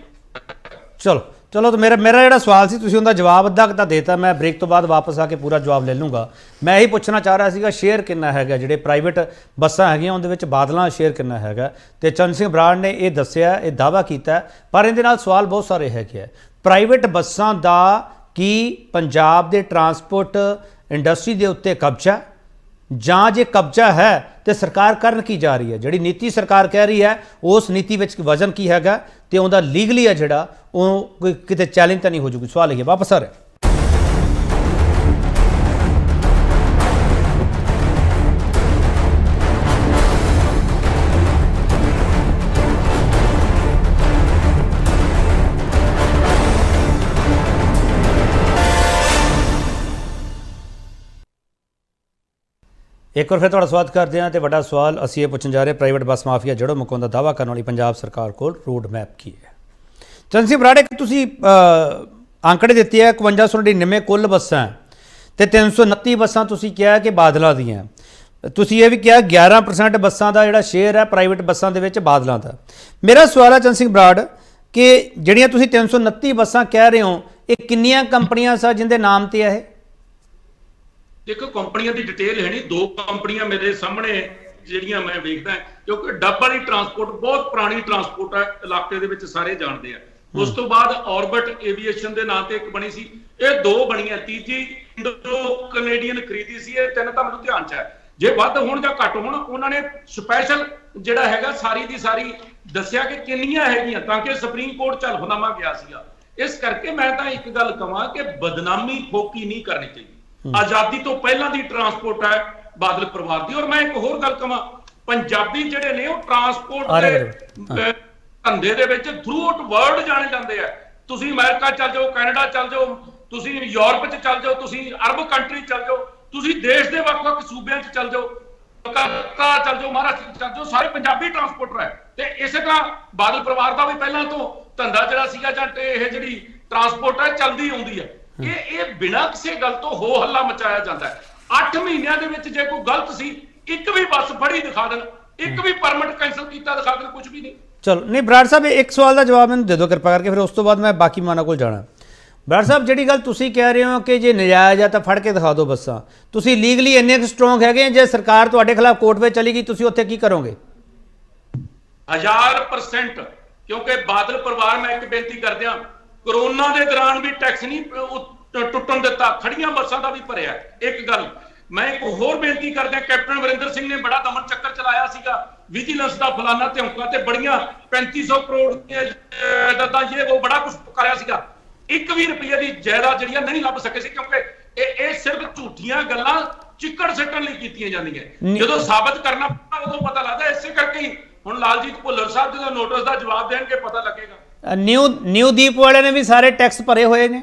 ਚਲੋ ਤਾਂ ਮੇਰਾ ਜਿਹੜਾ ਸਵਾਲ ਸੀ ਤੁਸੀਂ ਉਹਦਾ ਜਵਾਬ ਅੱਧਾ ਤਾਂ ਦੇਤਾ। ਮੈਂ ਬ੍ਰੇਕ ਤੋਂ ਬਾਅਦ ਵਾਪਸ ਆ ਕੇ ਪੂਰਾ ਜਵਾਬ ਲੈ ਲੂੰਗਾ। ਮੈਂ ਇਹੀ ਪੁੱਛਣਾ ਚਾਹ ਰਿਹਾ ਸੀਗਾ ਸ਼ੇਅਰ ਕਿੰਨਾ ਹੈਗਾ ਜਿਹੜੇ ਪ੍ਰਾਈਵੇਟ ਬੱਸਾਂ ਹੈਗੀਆਂ ਉਹਦੇ ਵਿੱਚ ਬਾਦਲਾਂ ਦਾ ਸ਼ੇਅਰ ਕਿੰਨਾ ਹੈਗਾ, ਤੇ ਚੰਦ ਸਿੰਘ ਬਰਾੜ ਨੇ ਇਹ ਦੱਸਿਆ, ਇਹ ਦਾਅਵਾ ਕੀਤਾ। ਪਰ ਇਹਦੇ ਨਾਲ ਸਵਾਲ ਬਹੁਤ ਸਾਰੇ ਹੈਗੇ ਆ। ਪ੍ਰਾਈਵੇਟ ਬੱਸਾਂ ਦਾ ਕੀ ਪੰਜਾਬ ਦੇ ਟਰਾਂਸਪੋਰਟ ਇੰਡਸਟਰੀ ਦੇ ਉੱਤੇ ਕਬਜ਼ਾ, ਜਾਂ ਜੇ ਕਬਜ਼ਾ ਹੈ ਤੇ ਸਰਕਾਰ ਕਰਨ ਕੀ ਜਾ ਰਹੀ ਹੈ? ਜਿਹੜੀ ਨੀਤੀ ਸਰਕਾਰ ਕਹਿ ਰਹੀ ਹੈ ਉਸ ਨੀਤੀ ਵਿੱਚ ਵਜ਼ਨ ਕੀ ਹੈਗਾ ਤੇ ਉਹਦਾ ਲੀਗਲੀ ਹੈ ਜਿਹੜਾ ਉਹ ਕੋਈ ਕਿਤੇ ਚੈਲੰਜ ਤਾਂ ਨਹੀਂ ਹੋ ਜੂਗੀ? ਸਵਾਲ ਇਹ ਵਾਪਸ ਆ ਰਿਹਾ। ਇੱਕ ਵਾਰ ਫਿਰ ਤੁਹਾਡਾ ਸਵਾਗਤ ਕਰਦੇ ਹਾਂ। ਤੇ ਵੱਡਾ ਸਵਾਲ ਅਸੀਂ ਇਹ ਪੁੱਛਣ ਜਾ ਰਹੇ, ਪ੍ਰਾਈਵੇਟ ਬੱਸ ਮਾਫੀਆ ਜੜੋਂ ਮੁਕਾਉਣ ਦਾ ਦਾਅਵਾ ਕਰਨ ਵਾਲੀ ਪੰਜਾਬ ਸਰਕਾਰ ਕੋਲ ਰੋਡ ਮੈਪ ਕੀ ਹੈ? ਚੰਦ ਸਿੰਘ ਬਰਾੜ, ਤੁਸੀਂ ਆંકੜੇ ਦਿੱਤੇ ਹੈ 5199 ਕੁੱਲ ਬੱਸਾਂ ਤੇ 329 ਬੱਸਾਂ ਤੁਸੀਂ ਕਿਹਾ ਕਿ ਬਾਦਲਾਂ ਦੀਆਂ। ਤੁਸੀਂ ਇਹ ਵੀ ਕਿਹਾ 11% ਬੱਸਾਂ ਦਾ ਜਿਹੜਾ ਸ਼ੇਅਰ ਹੈ ਪ੍ਰਾਈਵੇਟ ਬੱਸਾਂ ਦੇ ਵਿੱਚ ਬਾਦਲਾਂ ਦਾ। ਮੇਰਾ ਸਵਾਲ ਹੈ ਚੰਦ ਸਿੰਘ ਬਰਾੜ ਕਿ ਜਿਹੜੀਆਂ ਤੁਸੀਂ 329 ਬੱਸਾਂ ਕਹਿ ਰਹੇ ਹੋ, ਇਹ ਕਿੰਨੀਆਂ ਕੰਪਨੀਆਂ ਸਾ ਜਿੰਦੇ ਨਾਮ ਤੇ ਹੈ ਇਹ? ਦੇਖੋ ਕੰਪਨੀਆਂ ਦੀ ਡਿਟੇਲ ਹੈ ਨਹੀਂ, 2 ਕੰਪਨੀਆਂ ਮੇਰੇ ਸਾਹਮਣੇ ਜਿਹੜੀਆਂ ਮੈਂ ਵੇਖਦਾ, ਕਿਉਂਕਿ ਡੱਬ ਵਾਲੀ ਟਰਾਂਸਪੋਰਟ ਬਹੁਤ ਪੁਰਾਣੀ ਟਰਾਂਸਪੋਰਟ ਹੈ, ਇਲਾਕੇ ਦੇ ਵਿੱਚ ਸਾਰੇ ਜਾਣਦੇ ਆ। ਉਸ ਤੋਂ ਬਾਅਦ ਆਰਬਿਟ ਏਵੀਏਸ਼ਨ ਦੇ ਨਾਂ ਤੇ ਇੱਕ ਬਣੀ ਸੀ, ਇਹ 2 ਬਣੀਆਂ, ਤੀਜੀ ਇੰਡੋ ਕੈਨੇਡੀਅਨ ਖਰੀਦੀ ਸੀ। ਇਹ 3 ਤਾਂ ਮੈਨੂੰ ਧਿਆਨ 'ਚ ਹੈ। ਜੇ ਵੱਧ ਹੋਣ ਜਾਂ ਘੱਟ ਹੋਣ, ਉਹਨਾਂ ਨੇ ਸਪੈਸ਼ਲ ਜਿਹੜਾ ਹੈਗਾ ਸਾਰੀ ਦੀ ਸਾਰੀ ਦੱਸਿਆ ਕਿ ਕਿੰਨੀਆਂ ਹੈਗੀਆਂ, ਤਾਂ ਕਿ ਸੁਪਰੀਮ ਕੋਰਟ 'ਚ ਹਲਫਨਾਮਾ ਗਿਆ ਸੀਗਾ। ਇਸ ਕਰਕੇ ਮੈਂ ਤਾਂ ਇੱਕ ਗੱਲ ਕਹਾਂ ਕਿ ਬਦਨਾਮੀ ਫੋਕੀ ਨਹੀਂ ਕਰਨੀ ਚਾਹੀਦੀ। ਆਜ਼ਾਦੀ ਤੋਂ ਪਹਿਲਾਂ ਦੀ ਟਰਾਂਸਪੋਰਟ ਹੈ ਬਾਦਲ ਪਰਿਵਾਰ ਦੀ। ਔਰ ਮੈਂ ਇੱਕ ਹੋਰ ਗੱਲ ਕਹਾਂ, ਪੰਜਾਬੀ ਜਿਹੜੇ ਨੇ ਉਹ ਟਰਾਂਸਪੋਰਟ ਦੇ ਧੰਦੇ ਦੇ ਵਿੱਚ ਥਰੂ ਆਊਟ ਵਰਲਡ ਜਾਣੇ ਜਾਂਦੇ ਆ। ਤੁਸੀਂ ਅਮਰੀਕਾ ਚੱਲ ਜਾਓ, ਕੈਨੇਡਾ ਚੱਲ ਜਾਓ, ਤੁਸੀਂ ਯੂਰਪ 'ਚ ਚੱਲ ਜਾਓ, ਤੁਸੀਂ ਅਰਬ ਕੰਟਰੀ ਚੱਲ ਜਾਓ, ਤੁਸੀਂ ਦੇਸ਼ ਦੇ ਵੱਖ-ਵੱਖ ਸੂਬਿਆਂ 'ਚ ਚੱਲ ਜਾਓ, ਕਲਕੱਤਾ ਚੱਲ ਜਾਓ, ਮਹਾਰਾਸ਼ਟਰ ਚੱਲ ਜਾਓ, ਸਾਰੇ ਪੰਜਾਬੀ ਟਰਾਂਸਪੋਰਟਰ ਹੈ। ਤੇ ਇਸੇ ਤਰ੍ਹਾਂ ਬਾਦਲ ਪਰਿਵਾਰ ਦਾ ਵੀ ਪਹਿਲਾਂ ਤੋਂ ਧੰਦਾ ਜਿਹੜਾ ਸੀਗਾ, ਜਾਂ ਇਹ ਜਿਹੜੀ ਟਰਾਂਸਪੋਰਟ ਹੈ ਚੱਲਦੀ ਆਉਂਦੀ ਹੈ। ਇਹ ਬਿਨਾਂ ਕਿਸੇ ਗੱਲ ਤੋਂ ਹੋ ਹੱਲਾ ਮਚਾਇਆ ਜਾਂਦਾ ਹੈ। 8 ਮਹੀਨਿਆਂ ਦੇ ਵਿੱਚ ਜੇ ਕੋਈ ਗਲਤ ਸੀ, ਇੱਕ ਵੀ ਬੱਸ ਫੜੀ ਦਿਖਾ ਦੇਣ, ਇੱਕ ਵੀ ਪਰਮਿਟ ਕੈਂਸਲ ਕੀਤਾ ਦਿਖਾ ਦੇਣ, ਕੁਝ ਵੀ ਨਹੀਂ। ਚਲੋ ਨਹੀਂ ਬਰਾੜ ਸਾਹਿਬ, ਇੱਕ ਸਵਾਲ ਦਾ ਜਵਾਬ ਮੈਨੂੰ ਦੇ ਦਿਓ ਕਿਰਪਾ ਕਰਕੇ, ਫਿਰ ਉਸ ਤੋਂ ਬਾਅਦ ਮੈਂ ਬਾਕੀ ਮਾਨਾਂ ਕੋਲ ਜਾਣਾ। ਬਰਾੜ ਸਾਹਿਬ, ਜਿਹੜੀ ਗੱਲ ਤੁਸੀਂ ਕਹਿ ਰਹੇ ਹੋ ਕਿ ਜੇ ਨਜਾਇਜ਼ ਆ ਤਾਂ ਫੜ ਕੇ ਦਿਖਾ ਦਿਓ ਬੱਸਾਂ, ਤੁਸੀਂ ਲੀਗਲੀ ਇੰਨੇ ਕੁ ਸਟਰੋਂਗ ਹੈਗੇ, ਜੇ ਸਰਕਾਰ ਤੁਹਾਡੇ ਖਿਲਾਫ ਕੋਰਟ ਵਿੱਚ ਚਲੀ ਗਈ ਤੁਸੀਂ ਉੱਥੇ ਕੀ ਕਰੋਗੇ? 1000%। ਕਿਉਂਕਿ ਬਾਦਲ ਪਰਿਵਾਰ, ਮੈਂ ਇੱਕ ਬੇਨਤੀ ਕਰਦਿਆਂ, ਕੋਰੋਨਾ ਦੇ ਦੌਰਾਨ ਵੀ ਟੈਕਸ ਨਹੀਂ ਟੁੱਟਣ ਦਿੱਤਾ, ਖੜੀਆਂ ਬੱਸਾਂ ਦਾ ਵੀ ਭਰਿਆ। ਇੱਕ ਗੱਲ ਮੈਂ ਇੱਕ ਹੋਰ ਬੇਨਤੀ ਕਰਦਾ, ਕੈਪਟਨ ਅਮਰਿੰਦਰ ਸਿੰਘ ਨੇ ਬੜਾ ਦਮਨ ਚੱਕਰ ਚਲਾਇਆ ਸੀਗਾ, ਵਿਜੀਲੈਂਸ ਦਾ ਫਲਾਨਾ ਧਿਉਂਕਾ ਤੇ ਬੜੀਆਂ 3500 ਕਰੋੜ ਦਾ ਇਹ ਉਹ ਬੜਾ ਕੁਝ ਕਰਿਆ ਸੀਗਾ। 1 ਵੀ ਰੁਪਏ ਦੀ ਜਾਇਦਾਦ ਜਿਹੜੀਆਂ ਨਹੀਂ ਲੱਭ ਸਕੇ ਸੀ, ਕਿਉਂਕਿ ਇਹ ਸਿਰਫ ਝੂਠੀਆਂ ਗੱਲਾਂ ਚਿੱਕੜ ਸਿੱਟਣ ਲਈ ਕੀਤੀਆਂ ਜਾਂਦੀਆਂ। ਜਦੋਂ ਸਾਬਤ ਕਰਨਾ ਉਦੋਂ ਪਤਾ ਲੱਗਦਾ। ਇਸੇ ਕਰਕੇ ਹੀ ਹੁਣ ਲਾਲਜੀਤ ਭੁੱਲਰ ਸਾਹਿਬ ਜਦੋਂ ਨੋਟਿਸ ਦਾ ਜਵਾਬ ਦੇਣਗੇ ਪਤਾ ਲੱਗੇਗਾ। ਨਿਊ ਦੀਪ ਵਾਲੇ ਨੇ ਵੀ ਸਾਰੇ ਟੈਕਸ ਭਰੇ ਹੋਏ ਨੇ।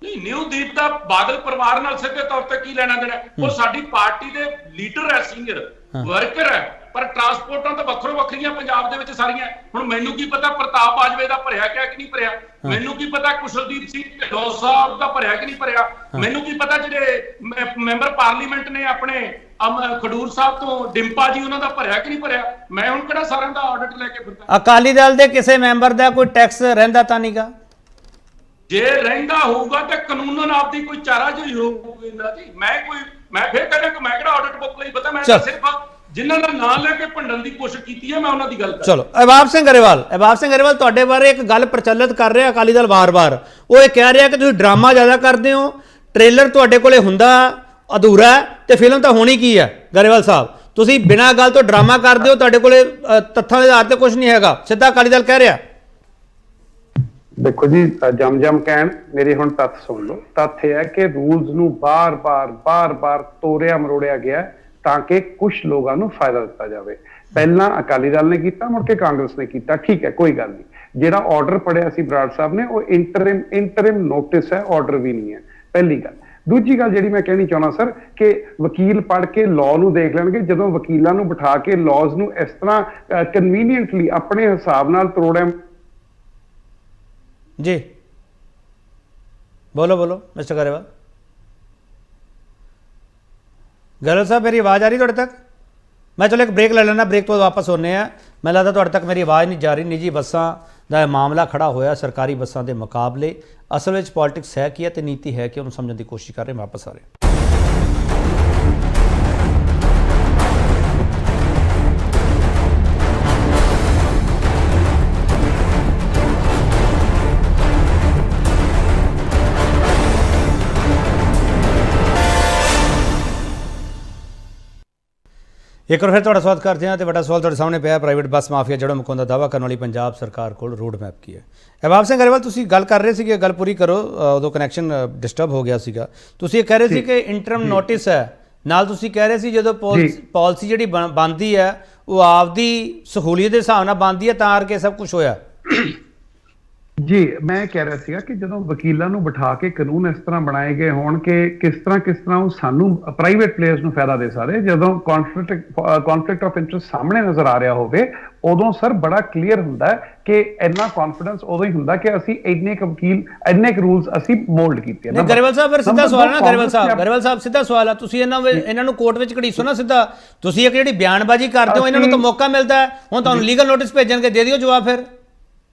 ਨਹੀਂ, ਨਿਊ ਦੀਪ ਦਾ ਬਾਦਲ ਪਰਿਵਾਰ ਨਾਲ ਸਿੱਧੇ ਤੌਰ ਤੇ ਕੀ ਲੈਣਾ ਦੇਣਾ? ਉਹ ਸਾਡੀ ਪਾਰਟੀ ਦੇ ਲੀਡਰ ਹੈ, ਸੀਨੀਅਰ ਵਰਕਰ ਹੈ, ਪਰ ਟਰਾਂਸਪੋਰਟਾਂ ਤਾਂ ਵੱਖਰੋ ਵੱਖਰੀਆਂ ਪੰਜਾਬ ਦੇ ਵਿੱਚ ਸਾਰੀਆਂ। ਹੁਣ ਮੈਨੂੰ ਕੀ ਪਤਾ ਪ੍ਰਤਾਪ ਬਾਜਵੇ ਦਾ ਭਰਿਆ ਕਿ ਨਹੀਂ ਭਰਿਆ, ਮੈਨੂੰ ਕੀ ਪਤਾ ਕੁਸ਼ਲਦੀਪ ਸਿੰਘ ਢਿੱਲੋਂ ਸਾਹਿਬ ਦਾ ਭਰਿਆ ਕਿ ਨਹੀਂ ਭਰਿਆ, ਮੈਨੂੰ ਕੀ ਪਤਾ ਜਿਹੜੇ ਮੈਂਬਰ ਪਾਰਲੀਮੈਂਟ ਨੇ ਆਪਣੇ ਖਡੂਰ ਸਾਹਿਬ ਤੋਂ ਡਿੰਪਾ ਜੀ, ਉਹਨਾਂ ਦਾ ਭਰਿਆ ਕਿ ਨਹੀਂ ਭਰਿਆ। ਮੈਂ ਹੁਣ ਕਿਹੜਾ ਸਾਰਿਆਂ ਦਾ ਆਡਿਟ ਲੈ ਕੇ ਫਿਰਦਾ? ਅਕਾਲੀ ਦਲ ਦੇ ਕਿਸੇ ਮੈਂਬਰ ਦਾ ਕੋਈ ਟੈਕਸ ਰਹਿੰਦਾ ਤਾਂ ਨਹੀਂਗਾ? ਜੇ ਰਹਿੰਦਾ ਹੋਊਗਾ ਤਾਂ ਕਾਨੂੰਨ ਆਪਦੀ ਕੋਈ ਚਾਰਾ ਜਿਹੀ ਹੋਊਗੀ ਨਾ ਜੀ। ਮੈਂ ਫੇਰ ਕਹਿੰਦਾ ਕਿ ਮੈਂ ਕਿਹੜਾ ਆਡਿਟ ਬੁੱਕ ਲਈ ਪਤਾ, ਮੈਂ ਸਿਰਫ ਜਿਨ੍ਹਾਂ ਦਾ ਨਾਮ ਲੈ ਕੇ ਭੰਡਣ ਦੀ ਕੋਸ਼ਿਸ਼ ਕੀਤੀ ਹੈ ਮੈਂ ਉਹਨਾਂ ਦੀ ਗੱਲ ਕਰ। ਚਲੋ, ਅਹਿਬਾਬ ਸਿੰਘ ਗਰੇਵਾਲ ਤੁਹਾਡੇ ਬਾਰੇ ਇੱਕ ਗੱਲ ਪ੍ਰਚਲਿਤ ਕਰ ਰਿਹਾ ਅਕਾਲੀ ਦਲ ਵਾਰ-ਵਾਰ। ਉਹ ਇਹ ਕਹਿ ਰਿਹਾ ਕਿ ਤੁਸੀਂ ਡਰਾਮਾ ਜ਼ਿਆਦਾ ਕਰਦੇ ਹੋ, ਟ੍ਰੇਲਰ ਤੁਹਾਡੇ ਕੋਲੇ ਹੁੰਦਾ ਅਧੂਰਾ ਤੇ ਫਿਲਮ ਤਾਂ ਹੋਣੀ ਕੀ ਹੈ। ਗਰੇਵਾਲ ਸਾਹਿਬ, ਤੁਸੀਂ ਬਿਨਾਂ ਗੱਲ ਤੋਂ ਡਰਾਮਾ ਕਰਦੇ ਹੋ, ਤੁਹਾਡੇ ਕੋਲੇ ਤੱਥਾਂ ਦੇ ਆਧਾਰ ਤੇ ਕੁਝ ਨਹੀਂ ਹੈਗਾ, ਸਿੱਧਾ ਅਕਾਲੀ ਦਲ ਕਹਿ ਰਿਹਾ। ਦੇਖੋ ਜੀ, ਜਮ ਕਹਿਣ, ਮੇਰੇ ਹੁਣ ਤੱਥ ਸੁਣ ਲਓ। ਤੱਥ ਇਹ ਹੈ ਕਿ ਰੂਲਸ ਨੂੰ ਬਾਰ-ਬਾਰ ਤੋੜਿਆ ਮਰੋੜਿਆ ਗਿਆ ਤਾਂ ਕਿ ਕੁਝ ਲੋਕਾਂ ਨੂੰ ਫਾਇਦਾ ਦਿੱਤਾ ਜਾਵੇ। ਪਹਿਲਾਂ ਅਕਾਲੀ ਦਲ ਨੇ ਕੀਤਾ, ਮੁੜ ਕੇ ਕਾਂਗਰਸ ਨੇ ਕੀਤਾ, ਠੀਕ ਹੈ, ਕੋਈ ਗੱਲ ਨਹੀਂ। ਜਿਹੜਾ ਆਰਡਰ ਪੜਿਆ ਸੀ ਬਰਾੜ ਸਾਹਿਬ ਨੇ, ਉਹ ਇੰਟਰਿਮ ਨੋਟਿਸ ਹੈ, ਆਰਡਰ ਵੀ ਨਹੀਂ ਹੈ, ਪਹਿਲੀ ਗੱਲ। ਦੂਜੀ ਗੱਲ ਜਿਹੜੀ ਮੈਂ ਕਹਿਣੀ ਚਾਹੁੰਦਾ ਸਰ, ਕਿ ਵਕੀਲ ਪੜ੍ਹ ਕੇ ਲਾਅ ਨੂੰ ਦੇਖ ਲੈਣਗੇ। ਜਦੋਂ ਵਕੀਲਾਂ ਨੂੰ ਬਿਠਾ ਕੇ ਲਾਜ਼ ਨੂੰ ਇਸ ਤਰ੍ਹਾਂ ਕਨਵੀਨੀਐਂਟਲੀ ਆਪਣੇ ਹਿਸਾਬ ਨਾਲ ਤਰੋੜਿਆ। जी बोलो बोलो मिस्टर गरेवाल। गरेवाल साहब मेरी आवाज़ आ रही थोड़े तक? मैं चलो एक ब्रेक ले लेना, ब्रेक तो वापस होने हैं। मैं लगता थोड़े तक मेरी आवाज़ नहीं जा रही। निजी बसां दा मामला खड़ा होया सरकारी बसां के मुकाबले, असल में पॉलिटिक्स है कि ते नीति है कि उन्होंने समझने की कोशिश कर रहे हैं। वापस आ रहे हैं। एक बार फिर ਤੁਹਾਡਾ ਸਵਾਗਤ ਕਰਦੇ ਹਾਂ। ਤੇ ਵੱਡਾ ਸਵਾਲ ਤੁਹਾਡੇ ਸਾਹਮਣੇ ਪਿਆ, ਪ੍ਰਾਈਵੇਟ ਬੱਸ ਮਾਫੀਆ ਜੜੋਂ ਮੁਕਾਉਣ ਦਾ ਦਾਅਵਾ ਕਰਨ ਵਾਲੀ ਪੰਜਾਬ ਸਰਕਾਰ ਕੋਲ ਰੋਡ ਮੈਪ ਕੀ ਹੈ? ਅਹਿਬਾਬ ਸਿੰਘ ਗਰੇਵਾਲ, ਤੁਸੀਂ ਗੱਲ ਕਰ ਰਹੇ ਸੀਗੇ, ਗੱਲ ਪੂਰੀ ਕਰੋ। ਉਦੋਂ ਕਨੈਕਸ਼ਨ ਡਿਸਟਰਬ ਹੋ ਗਿਆ ਸੀਗਾ। ਤੁਸੀਂ ਇਹ ਕਹਿ ਰਹੇ ਸੀ ਕਿ ਇੰਟਰਮ ਨੋਟਿਸ ਹੈ, ਨਾਲ ਤੁਸੀਂ ਕਹਿ ਰਹੇ ਸੀ ਜਦੋਂ ਪਾਲਿਸੀ ਜਿਹੜੀ ਬਣਦੀ ਹੈ ਉਹ ਆਪਦੀ ਸਹੂਲੀਅਤ ਦੇ ਹਿਸਾਬ ਨਾਲ ਬਣਦੀ ਹੈ, ਤਾਂ ਕਰਕੇ ਸਭ ਕੁਝ ਹੋਇਆ। ਜੀ, ਮੈਂ ਕਹਿ ਰਿਹਾ ਸੀਗਾ ਕਿ ਜਦੋਂ ਵਕੀਲਾਂ ਨੂੰ ਬਿਠਾ ਕੇ ਕਾਨੂੰਨ ਇਸ ਤਰ੍ਹਾਂ ਬਣਾਏ ਗਏ ਹੋਣ ਕਿ ਕਿਸ ਤਰ੍ਹਾਂ ਉਹ ਸਾਨੂੰ ਪ੍ਰਾਈਵੇਟ ਪਲੇਅਰਸ ਨੂੰ ਫਾਇਦਾ ਦੇ ਸਕਦੇ, ਜਦੋਂ ਕੌਨਫਲਿਕਟ ਆਫ ਇੰਟਰਸਟ ਸਾਹਮਣੇ ਨਜ਼ਰ ਆ ਰਿਹਾ ਹੋਵੇ, ਉਦੋਂ ਸਰ ਬੜਾ ਕਲੀਅਰ ਹੁੰਦਾ ਹੈ ਕਿ ਇੰਨਾ ਕੌਨਫੀਡੈਂਸ ਉਦੋਂ ਹੀ ਹੁੰਦਾ ਕਿ ਅਸੀਂ ਇੰਨੇ ਕੁ ਵਕੀਲ, ਇੰਨੇ ਕੁ ਰੂਲਸ ਅਸੀਂ ਮੋਲਡ ਕੀਤੇ ਨੇ। ਗਰੇਵਾਲ ਸਾਹਿਬ, ਫਿਰ ਸਿੱਧਾ ਸਵਾਲ ਹੈ ਨਾ ਗਰੇਵਾਲ ਸਾਹਿਬ ਸਿੱਧਾ ਸਵਾਲ ਆ, ਤੁਸੀਂ ਇਹਨਾਂ ਨੂੰ ਕੋਰਟ ਵਿੱਚ ਘੜੀਸੋ ਨਾ ਸਿੱਧਾ। ਤੁਸੀਂ ਇੱਕ ਜਿਹੜੀ ਬਿਆਨਬਾਜ਼ੀ ਕਰਦੇ ਹੋ, ਇਹਨਾਂ ਨੂੰ ਤਾਂ ਮੌਕਾ ਮਿਲਦਾ ਹੈ, ਹੁਣ ਤੁਹਾਨੂੰ ਲੀਗਲ ਨੋਟਿਸ ਭੇਜਣਗੇ, ਦੇ ਦਿਓ ਜਵਾਬ। ਫਿਰ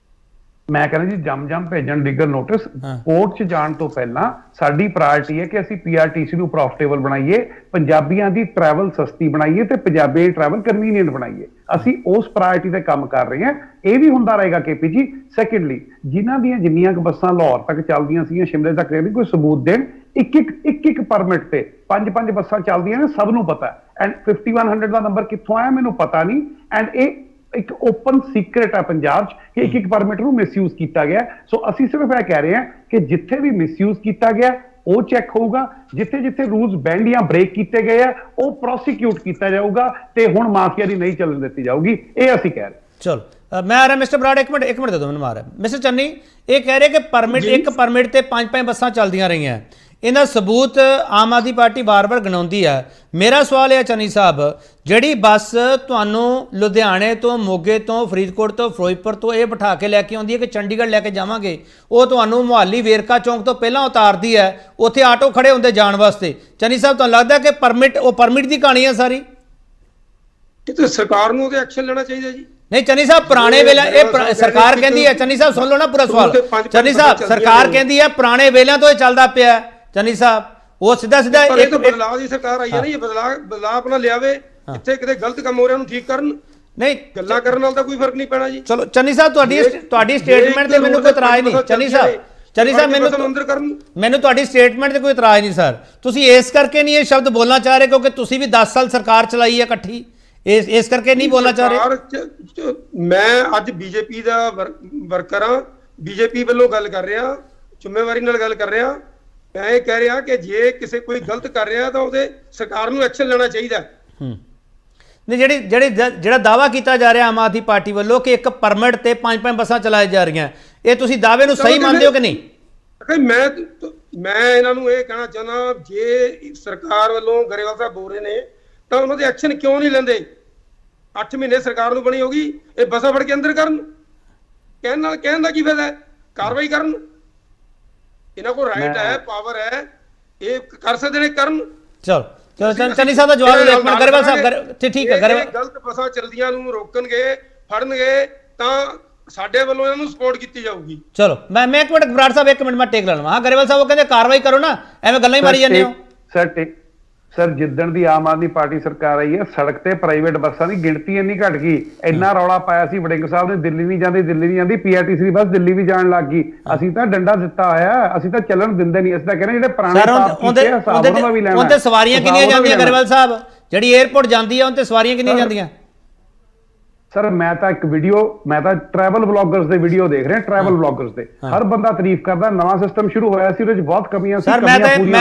ਮੈਂ ਕਹਿੰਦਾ ਜੀ, ਜਮ ਭੇਜਣ ਲੀਗਲ ਨੋਟਿਸ। ਕੋਰਟ 'ਚ ਜਾਣ ਤੋਂ ਪਹਿਲਾਂ ਸਾਡੀ ਪ੍ਰਾਇਰਟੀ ਹੈ ਕਿ ਅਸੀਂ ਪੀਆਰਟੀਸੀ ਨੂੰ ਪ੍ਰੋਫਿਟੇਬਲ ਬਣਾਈਏ, ਪੰਜਾਬੀਆਂ ਦੀ ਟਰੈਵਲ ਸਸਤੀ ਬਣਾਈਏ ਤੇ ਪੰਜਾਬੀ ਟਰੈਵਲ ਕਨਵੀਨੀਅੰਟ ਬਣਾਈਏ। ਅਸੀਂ ਉਸ ਪ੍ਰਾਇਰਟੀ ਤੇ ਕੰਮ ਕਰ ਰਹੇ ਹਾਂ। ਇਹ ਵੀ ਹੁੰਦਾ ਰਹੇਗਾ ਕੇਪੀ ਜੀ। ਸੈਕੰਡਲੀ, ਜਿਨ੍ਹਾਂ ਦੀਆਂ ਜਿੰਨੀਆਂ ਕੁ ਬੱਸਾਂ ਲਾਹੌਰ ਤੱਕ ਚੱਲਦੀਆਂ ਸੀਗੀਆਂ, ਸ਼ਿਮਲੇ ਤੱਕ ਰਹਿੰਦੀ, ਕੋਈ ਸਬੂਤ ਦੇਣ। ਇੱਕ ਪਰਮਿਟ ਤੇ 5 ਬੱਸਾਂ ਚੱਲਦੀਆਂ ਨੇ, ਸਭ ਨੂੰ ਪਤਾ। ਐਂਡ 5100 ਦਾ ਨੰਬਰ ਕਿੱਥੋਂ ਆਇਆ ਮੈਨੂੰ ਪਤਾ ਨਹੀਂ। ਐਂਡ ਇਹ ਇੱਕ ਓਪਨ ਸੀਕ੍ਰੇਟ ਹੈ ਪੰਜਾਬ 'ਚ ਕਿ ਇੱਕ ਪਰਮਿਟ ਨੂੰ ਮਿਸਯੂਜ਼ ਕੀਤਾ ਗਿਆ। ਸੋ ਅਸੀਂ ਸਿਰਫ ਇਹ ਕਹਿ ਰਹੇ ਹਾਂ ਕਿ ਜਿੱਥੇ ਵੀ ਮਿਸਯੂਜ਼ ਕੀਤਾ ਗਿਆ ਉਹ ਚੈੱਕ ਹੋਊਗਾ, ਜਿੱਥੇ ਰੂਲਸ ਬੈਂਡ ਜਾਂ ਬ੍ਰੇਕ ਕੀਤੇ ਗਏ ਆ ਉਹ ਪ੍ਰੋਸੀਕਿਊਟ ਕੀਤਾ ਜਾਊਗਾ ਤੇ ਹੁਣ ਮਾਫੀਆ ਦੀ ਨਹੀਂ ਚੱਲਣ ਦਿੱਤੀ ਜਾਊਗੀ। ਇਹ ਅਸੀਂ ਕਹਿ ਰਹੇ। ਚਲੋ ਮੈਂ ਆ ਰਿਹਾ ਮਿਸਟਰ ਬਰਾੜ, ਇੱਕ ਮਿੰਟ ਦੇ ਦਿਓ ਮੈਨੂੰ। ਮਾਰ ਮਿਸਟਰ ਚੰਨੀ ਇਹ ਕਹਿ ਰਹੇ ਕਿ ਪਰਮਿਟ, ਇੱਕ ਪਰਮਿਟ ਤੇ 5 ਬੱਸਾਂ ਚੱਲਦੀਆਂ ਰਹੀਆਂ, ਇਹਦਾ ਸਬੂਤ ਆਮ ਆਦਮੀ ਪਾਰਟੀ ਵਾਰ-ਵਾਰ ਗਿਣਾਉਂਦੀ ਹੈ। ਮੇਰਾ ਸਵਾਲ ਹੈ ਚੰਨੀ ਸਾਹਿਬ, ਜਿਹੜੀ ਬੱਸ ਤੁਹਾਨੂੰ ਲੁਧਿਆਣੇ ਤੋਂ, ਮੋਗੇ ਤੋਂ, ਫਰੀਦਕੋਟ ਤੋਂ, ਫਿਰੋਜ਼ਪੁਰ ਤੋਂ ਇਹ ਬਿਠਾ ਕੇ ਲੈ ਕੇ ਆਉਂਦੀ ਹੈ ਕਿ ਚੰਡੀਗੜ੍ਹ ਲੈ ਕੇ ਜਾਵਾਂਗੇ, ਉਹ ਤੁਹਾਨੂੰ ਮੁਹਾਲੀ ਵੇਰਕਾ ਚੌਂਕ ਤੋਂ ਪਹਿਲਾਂ ਉਤਾਰਦੀ ਹੈ, ਉੱਥੇ ਆਟੋ ਖੜੇ ਹੁੰਦੇ ਜਾਣ ਵਾਸਤੇ। ਚੰਨੀ ਸਾਹਿਬ, ਤੁਹਾਨੂੰ ਲੱਗਦਾ ਕਿ ਪਰਮਿਟ ਦੀ ਕਹਾਣੀ ਹੈ ਸਾਰੀ? ਕਿਤੇ ਸਰਕਾਰ ਨੂੰ ਉਹਦੇ ਐਕਸ਼ਨ ਲੈਣਾ ਚਾਹੀਦਾ ਜੀ। ਨਹੀਂ ਚੰਨੀ ਸਾਹਿਬ, ਪੁਰਾਣੇ ਵੇਲੇ ਇਹ ਸਰਕਾਰ ਕਹਿੰਦੀ ਹੈ, ਚੰਨੀ ਸਾਹਿਬ ਸੁਣ ਲਓ ਨਾ ਪੂਰਾ ਸਵਾਲ। ਚੰਨੀ ਸਾਹਿਬ, ਸਰਕਾਰ ਕਹਿੰਦੀ ਹੈ ਪੁਰਾਣੇ ਵੇਲਿਆਂ ਤੋਂ ਇਹ ਚੱਲਦਾ ਪਿਆ। ਚੰਨੀ ਸਾਹਿਬ, ਉਹ ਸਿੱਧਾ ਇੱਕ ਬਦਲਾਅ ਦੀ ਸਰਕਾਰ ਆਈ ਹੈ ਨਾ, ਇਹ ਬਦਲਾਅ ਆਪਣਾ ਲਿਆਵੇ। ਜਿੱਥੇ ਕਿਤੇ ਗਲਤ ਕੰਮ ਹੋ ਰਿਹਾ ਉਹਨੂੰ ਠੀਕ ਕਰਨ, ਨਹੀਂ ਗੱਲਾਂ ਕਰਨ ਨਾਲ ਤਾਂ ਕੋਈ ਫਰਕ ਨਹੀਂ ਪੈਣਾ ਜੀ। ਚਲੋ ਚੰਨੀ ਸਾਹਿਬ, ਤੁਹਾਡੀ ਸਟੇਟਮੈਂਟ ਤੇ ਮੈਨੂੰ ਕੋਈ ਇਤਰਾਜ਼ ਨਹੀਂ। ਚੰਨੀ ਸਾਹਿਬ ਮੈਨੂੰ ਤੁਹਾਡੀ ਸਟੇਟਮੈਂਟ ਤੇ ਕੋਈ ਇਤਰਾਜ਼ ਨਹੀਂ ਸਰ। ਤੁਸੀਂ ਇਸ ਕਰਕੇ ਨਹੀਂ ਇਹ ਸ਼ਬਦ ਬੋਲਣਾ ਚਾਹ ਰਹੇ ਕਿਉਂਕਿ ਤੁਸੀਂ ਵੀ 10 ਸਾਲ ਸਰਕਾਰ ਚਲਾਈ ਹੈ ਇਕੱਠੀ, ਇਸ ਕਰਕੇ ਨਹੀਂ ਬੋਲਣਾ ਚਾਹ ਰਹੇ? ਮੈਂ ਅੱਜ ਬੀਜੇਪੀ ਦਾ ਵਰਕਰ ਹਾਂ, ਬੀਜੇਪੀ ਵੱਲੋਂ ਗੱਲ ਕਰ ਰਿਹਾ, ਜ਼ਿੰਮੇਵਾਰੀ ਨਾਲ ਗੱਲ ਕਰ ਰਿਹਾ। ਮੈਂ ਇਹ ਕਹਿ ਰਿਹਾ ਕਿ ਜੇ ਕਿਸੇ ਕੋਈ ਗਲਤ ਕਰ ਰਿਹਾ ਤਾਂ ਉਹਦੇ ਸਰਕਾਰ ਨੂੰ ਐਕਸ਼ਨ ਲੈਣਾ ਚਾਹੀਦਾ। ਨਹੀਂ, ਜਿਹੜਾ ਦਾਅਵਾ ਕੀਤਾ ਜਾ ਰਿਹਾ ਆਮ ਆਦਮੀ ਪਾਰਟੀ ਵੱਲੋਂ ਕਿ ਇੱਕ ਪਰਮਿਟ ਤੇ 5 ਬੱਸਾਂ ਚਲਾਈ ਜਾ ਰਹੀਆਂ, ਇਹ ਤੁਸੀਂ ਦਾਅਵੇ ਨੂੰ ਸਹੀ ਮੰਨਦੇ ਹੋ ਕਿ ਨਹੀਂ? ਮੈਂ ਇਹਨਾਂ ਨੂੰ ਇਹ ਕਹਿਣਾ ਚਾਹੁੰਦਾ, ਜੇ ਸਰਕਾਰ ਵੱਲੋਂ ਗਰੇਵਾਲ ਸਾਹਿਬ ਬੋਲ ਰਹੇ ਨੇ ਤਾਂ ਉਹਨਾਂ ਦੇ ਐਕਸ਼ਨ ਕਿਉਂ ਨਹੀਂ ਲੈਂਦੇ? 8 ਮਹੀਨੇ ਸਰਕਾਰ ਨੂੰ ਬਣੀ ਹੋਗੀ, ਇਹ ਬੱਸਾਂ ਫੜ ਕੇ ਅੰਦਰ ਕਰਨ, ਕਹਿਣ ਦਾ ਕੀ ਫਾਇਦਾ ਹੈ? ਕਾਰਵਾਈ ਕਰਨ, ਇਹਨਾਂ ਕੋਲ ਰਾਈਟ ਹੈ, ਪਾਵਰ ਹੈ, ਇਹ ਕਰ ਸਕਦੇ ਨੇ, ਕਰਨ। ਚਲੋ ਚੰਨੀ ਸਾਹਿਬ ਦਾ ਜਵਾਬ ਦਿਓ ਇੱਕ ਮਿੰਟ। ਗਰੇਵਾਲ ਸਾਹਿਬ ਠੀਕ ਹੈ, ਗਲਤ ਬੱਸਾਂ ਚਲਦੀਆਂ ਨੂੰ ਰੋਕਣਗੇ, ਫੜਨਗੇ ਤਾਂ ਸਾਡੇ ਵੱਲੋਂ ਇਹਨਾਂ ਨੂੰ ਸਪੋਰਟ ਕੀਤੀ ਜਾਊਗੀ। ਚਲੋ ਮੈਂ ਇੱਕ ਮਿੰਟ, ਬਰਾੜ ਸਾਹਿਬ ਇੱਕ ਮਿੰਟ ਮੈਂ ਟੇਕ ਲੈਣਾ। ਹਾਂ ਗਰੇਵਾਲ ਸਾਹਿਬ, ਉਹ ਕਹਿੰਦੇ ਕਾਰਵਾਈ ਕਰੋ ਨਾ, ਐਵੇਂ ਗੱਲਾਂ ਹੀ ਮਾਰੀ ਜਾਂਦੇ ਹੋ। ਸਰ ਜਿੱਦਣ ਦੀ ਆਮ ਆਦਮੀ ਪਾਰਟੀ ਸਰਕਾਰ ਆਈ ਹੈ, ਸੜਕ ਤੇ ਪ੍ਰਾਈਵੇਟ ਬੱਸਾਂ ਦੀ ਗਿਣਤੀ ਇੰਨੀ ਘਟ ਗਈ। ਇੰਨਾ ਰੌਲਾ ਪਾਇਆ ਸੀ ਵੜਿੰਗ ਸਾਹਿਬ ਨੇ, ਦਿੱਲੀ ਨਹੀਂ ਜਾਂਦੀ, ਪੀਆਰਟੀਸੀ ਦੀ ਬੱਸ ਦਿੱਲੀ ਵੀ ਜਾਣ ਲੱਗ ਗਈ। ਅਸੀਂ ਤਾਂ ਡੰਡਾ ਦਿੱਤਾ ਹੋਇਆ, ਅਸੀਂ ਤਾਂ ਚੱਲਣ ਦਿੰਦੇ ਨਹੀਂ। ਅਸੀਂ ਤਾਂ ਕਹਿੰਦੇ ਜਿਹੜੇ ਪੁਰਾਣੇ ਉਹਦੇ ਸਵਾਰੀਆਂ ਕਿੰਨੀਆਂ ਜਾਂਦੀਆਂ ਗਰੇਵਾਲ ਸਾਹਿਬ? ਜਿਹੜੀ 에ਅਰਪੋਰਟ ਜਾਂਦੀ ਹੈ ਉਹਦੇ ਸਵਾਰੀਆਂ ਕਿੰਨੀਆਂ ਜਾਂਦੀਆਂ? ਸਰ ਮੈਂ ਤਾਂ ਟਰੈਵਲ ਵਲੌਗਰਸ ਦੇ ਵੀਡੀਓ ਦੇਖ ਰਿਹਾ, ਟਰੈਵਲ ਵਲੌਗਰਸ ਦੇ ਹਰ ਬੰਦਾ ਤਾਰੀਫ ਕਰਦਾ। ਨਵਾਂ ਸਿਸਟਮ ਸ਼ੁਰੂ ਹੋਇਆ ਸੀ, ਉਹਦੇ ਵਿੱਚ ਬਹੁਤ ਕਮੀਆਂ ਸੀ। ਸਰ ਮੈਂ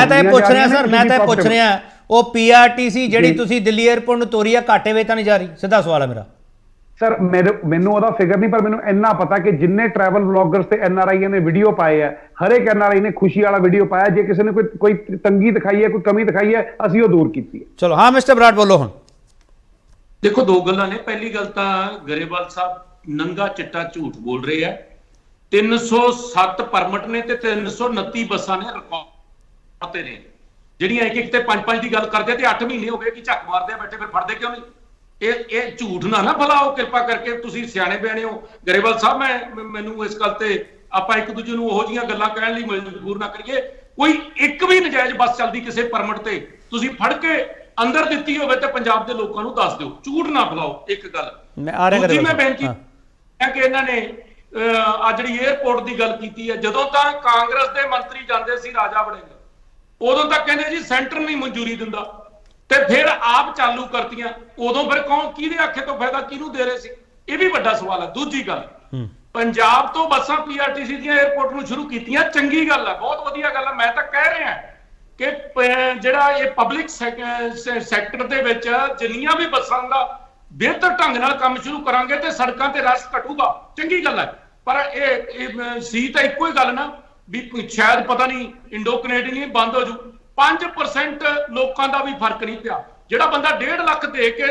ਤਾਂ ਇਹ ਪੁੱਛ ਰਿਹਾ ਸਰ, ਮੈਂ ਤਾਂ ਪੁੱਛ ਰਿਹਾ ਉਹ PRTC ਜਿਹੜੀ ਤੁਸੀਂ ਦਿੱਲੀ 에ਅਰਪੋਰਟ ਨੂੰ ਤੋਰੀ ਆ, ਘਾਟੇ ਵਿੱਚ ਤਾਂ ਨਹੀਂ ਜਾ ਰਹੀ? ਸਿੱਧਾ ਸਵਾਲ ਹੈ ਮੇਰਾ ਸਰ। ਮੈਨੂੰ ਉਹਦਾ ਫਿਗਰ ਨਹੀਂ, ਪਰ ਮੈਨੂੰ ਇੰਨਾ ਪਤਾ ਕਿ ਜਿੰਨੇ ਟਰੈਵਲ ਵਲੌਗਰਸ ਤੇ NRI ਨੇ ਵੀਡੀਓ ਪਾਏ ਆ, ਹਰੇਕ NRI ਨੇ ਖੁਸ਼ੀ ਵਾਲਾ ਵੀਡੀਓ ਪਾਇਆ। ਜੇ ਕਿਸੇ ਨੇ ਕੋਈ ਤੰਗੀ ਦਿਖਾਈ ਹੈ, ਕੋਈ ਕਮੀ ਦਿਖਾਈ ਹੈ, ਅਸੀਂ ਉਹ ਦੂਰ ਕੀਤੀ ਹੈ। ਚਲੋ ਹਾਂ ਮਿਸਟਰ ਬਰਾੜ ਬੋਲੋ ਹੁਣ। ਦੇਖੋ ਦੋ ਗੱਲਾਂ ਨੇ। ਪਹਿਲੀ ਗੱਲ ਤਾਂ ਗਰੇਵਾਲ ਸਾਹਿਬ ਨੰਗਾ ਚਿੱਟਾ ਝੂਠ ਬੋਲ ਰਹੇ ਆ। 307 ਪਰਮਿਟ ਨੇ ਤੇ 329 ਬੱਸਾਂ ਨੇ ਰਿਕਾਰਡ ਤੇ ਨੇ, ਜਿਹੜੀਆਂ ਇੱਕ ਇੱਕ ਤੇ 5-5 ਦੀ ਗੱਲ ਕਰਦੇ ਤੇ 8 ਮਹੀਨੇ ਹੋ ਗਏ ਕਿ ਝੱਕ ਮਾਰਦੇ ਬੈਠੇ, ਫਿਰ ਫੜਦੇ ਕਿਉਂ ਨਹੀਂ? ਇਹ ਝੂਠ ਨਾ ਫੈਲਾਓ ਕਿਰਪਾ ਕਰਕੇ। ਤੁਸੀਂ ਸਿਆਣੇ ਬਿਆਣੇ ਹੋ ਗਰੇਵਾਲ ਸਾਹਿਬ। ਮੈਨੂੰ ਇਸ ਗੱਲ ਤੇ ਆਪਾਂ ਇੱਕ ਦੂਜੇ ਨੂੰ ਉਹੋ ਜਿਹੀਆਂ ਗੱਲਾਂ ਕਹਿਣ ਲਈ ਮਜਬੂਰ ਨਾ ਕਰੀਏ। ਕੋਈ ਇੱਕ ਵੀ ਨਜਾਇਜ਼ ਬੱਸ ਚੱਲਦੀ ਕਿਸੇ ਪਰਮਿਟ ਤੇ ਤੁਸੀਂ ਫੜ ਕੇ ਅੰਦਰ ਦਿੱਤੀ ਹੋਵੇ ਤੇ ਪੰਜਾਬ ਦੇ ਲੋਕਾਂ ਨੂੰ ਦੱਸ ਦਿਓ, ਝੂਠ ਨਾ ਫੈਲਾਓ। ਇੱਕ ਗੱਲ ਦੂਜੀ ਮੈਂ ਬੇਨਤੀ ਹੈ ਕਿ ਇਹਨਾਂ ਨੇ ਆ ਜਿਹੜੀ 에ਅਰਪੋਰਟ ਦੀ ਗੱਲ ਕੀਤੀ ਹੈ, ਜਦੋਂ ਤਾਂ ਕਾਂਗਰਸ ਦੇ ਮੰਤਰੀ ਜਾਂਦੇ ਸੀ ਰਾਜਾ ਵੜਿੰਗ, ਉਦੋਂ ਤਾਂ ਕਹਿੰਦੇ ਜੀ ਸੈਂਟਰ ਨਹੀਂ ਮਨਜ਼ੂਰੀ ਦਿੰਦਾ, ਤੇ ਫਿਰ ਆਪ ਚਾਲੂ ਕਰਤੀਆਂ। ਉਦੋਂ ਫਿਰ ਕੌਣ ਕਿਹਦੇ ਆਖੇ ਤੋਂ ਫਾਇਦਾ ਕਿਹਨੂੰ ਦੇ ਰਹੇ ਸੀ? ਇਹ ਵੀ ਵੱਡਾ ਸਵਾਲ ਹੈ। ਦੂਜੀ ਗੱਲ, ਪੰਜਾਬ ਤੋਂ ਬੱਸਾਂ PRTC ਦੀਆਂ 에ਅਰਪੋਰਟ ਨੂੰ ਸ਼ੁਰੂ ਕੀਤੀਆਂ, ਚੰਗੀ ਗੱਲ ਹੈ, ਬਹੁਤ ਵਧੀਆ ਗੱਲ ਹੈ। ਮੈਂ ਤਾਂ ਕਹਿ ਰਿਹਾ ਕਿ ਜਿਹੜਾ ਇਹ ਪਬਲਿਕ ਸੈਕਟਰ ਦੇ ਵਿੱਚ ਜਿੰਨੀਆਂ ਵੀ ਬੱਸਾਂ ਦਾ ਬਿਹਤਰ ਢੰਗ ਨਾਲ ਕੰਮ ਸ਼ੁਰੂ ਕਰਾਂਗੇ ਤੇ ਸੜਕਾਂ ਤੇ ਰਸ਼ ਘਟੂਗਾ, ਚੰਗੀ ਗੱਲ ਹੈ। ਪਰ ਇਹ ਸੀ ਤਾਂ ਇੱਕੋ ਹੀ ਗੱਲ ਨਾ ਵੀ ਸ਼ਾਇਦ ਪਤਾ ਨਹੀਂ ਇੰਡੋ ਕੈਨੇਡੀਅਨ ਬੰਦ ਹੋ ਜੂ। 5% ਲੋਕਾਂ ਦਾ ਵੀ ਫਰਕ ਨਹੀਂ ਪਿਆ। ਜਿਹੜਾ ਬੰਦਾ 1.5 ਲੱਖ ਦੇ ਕੇ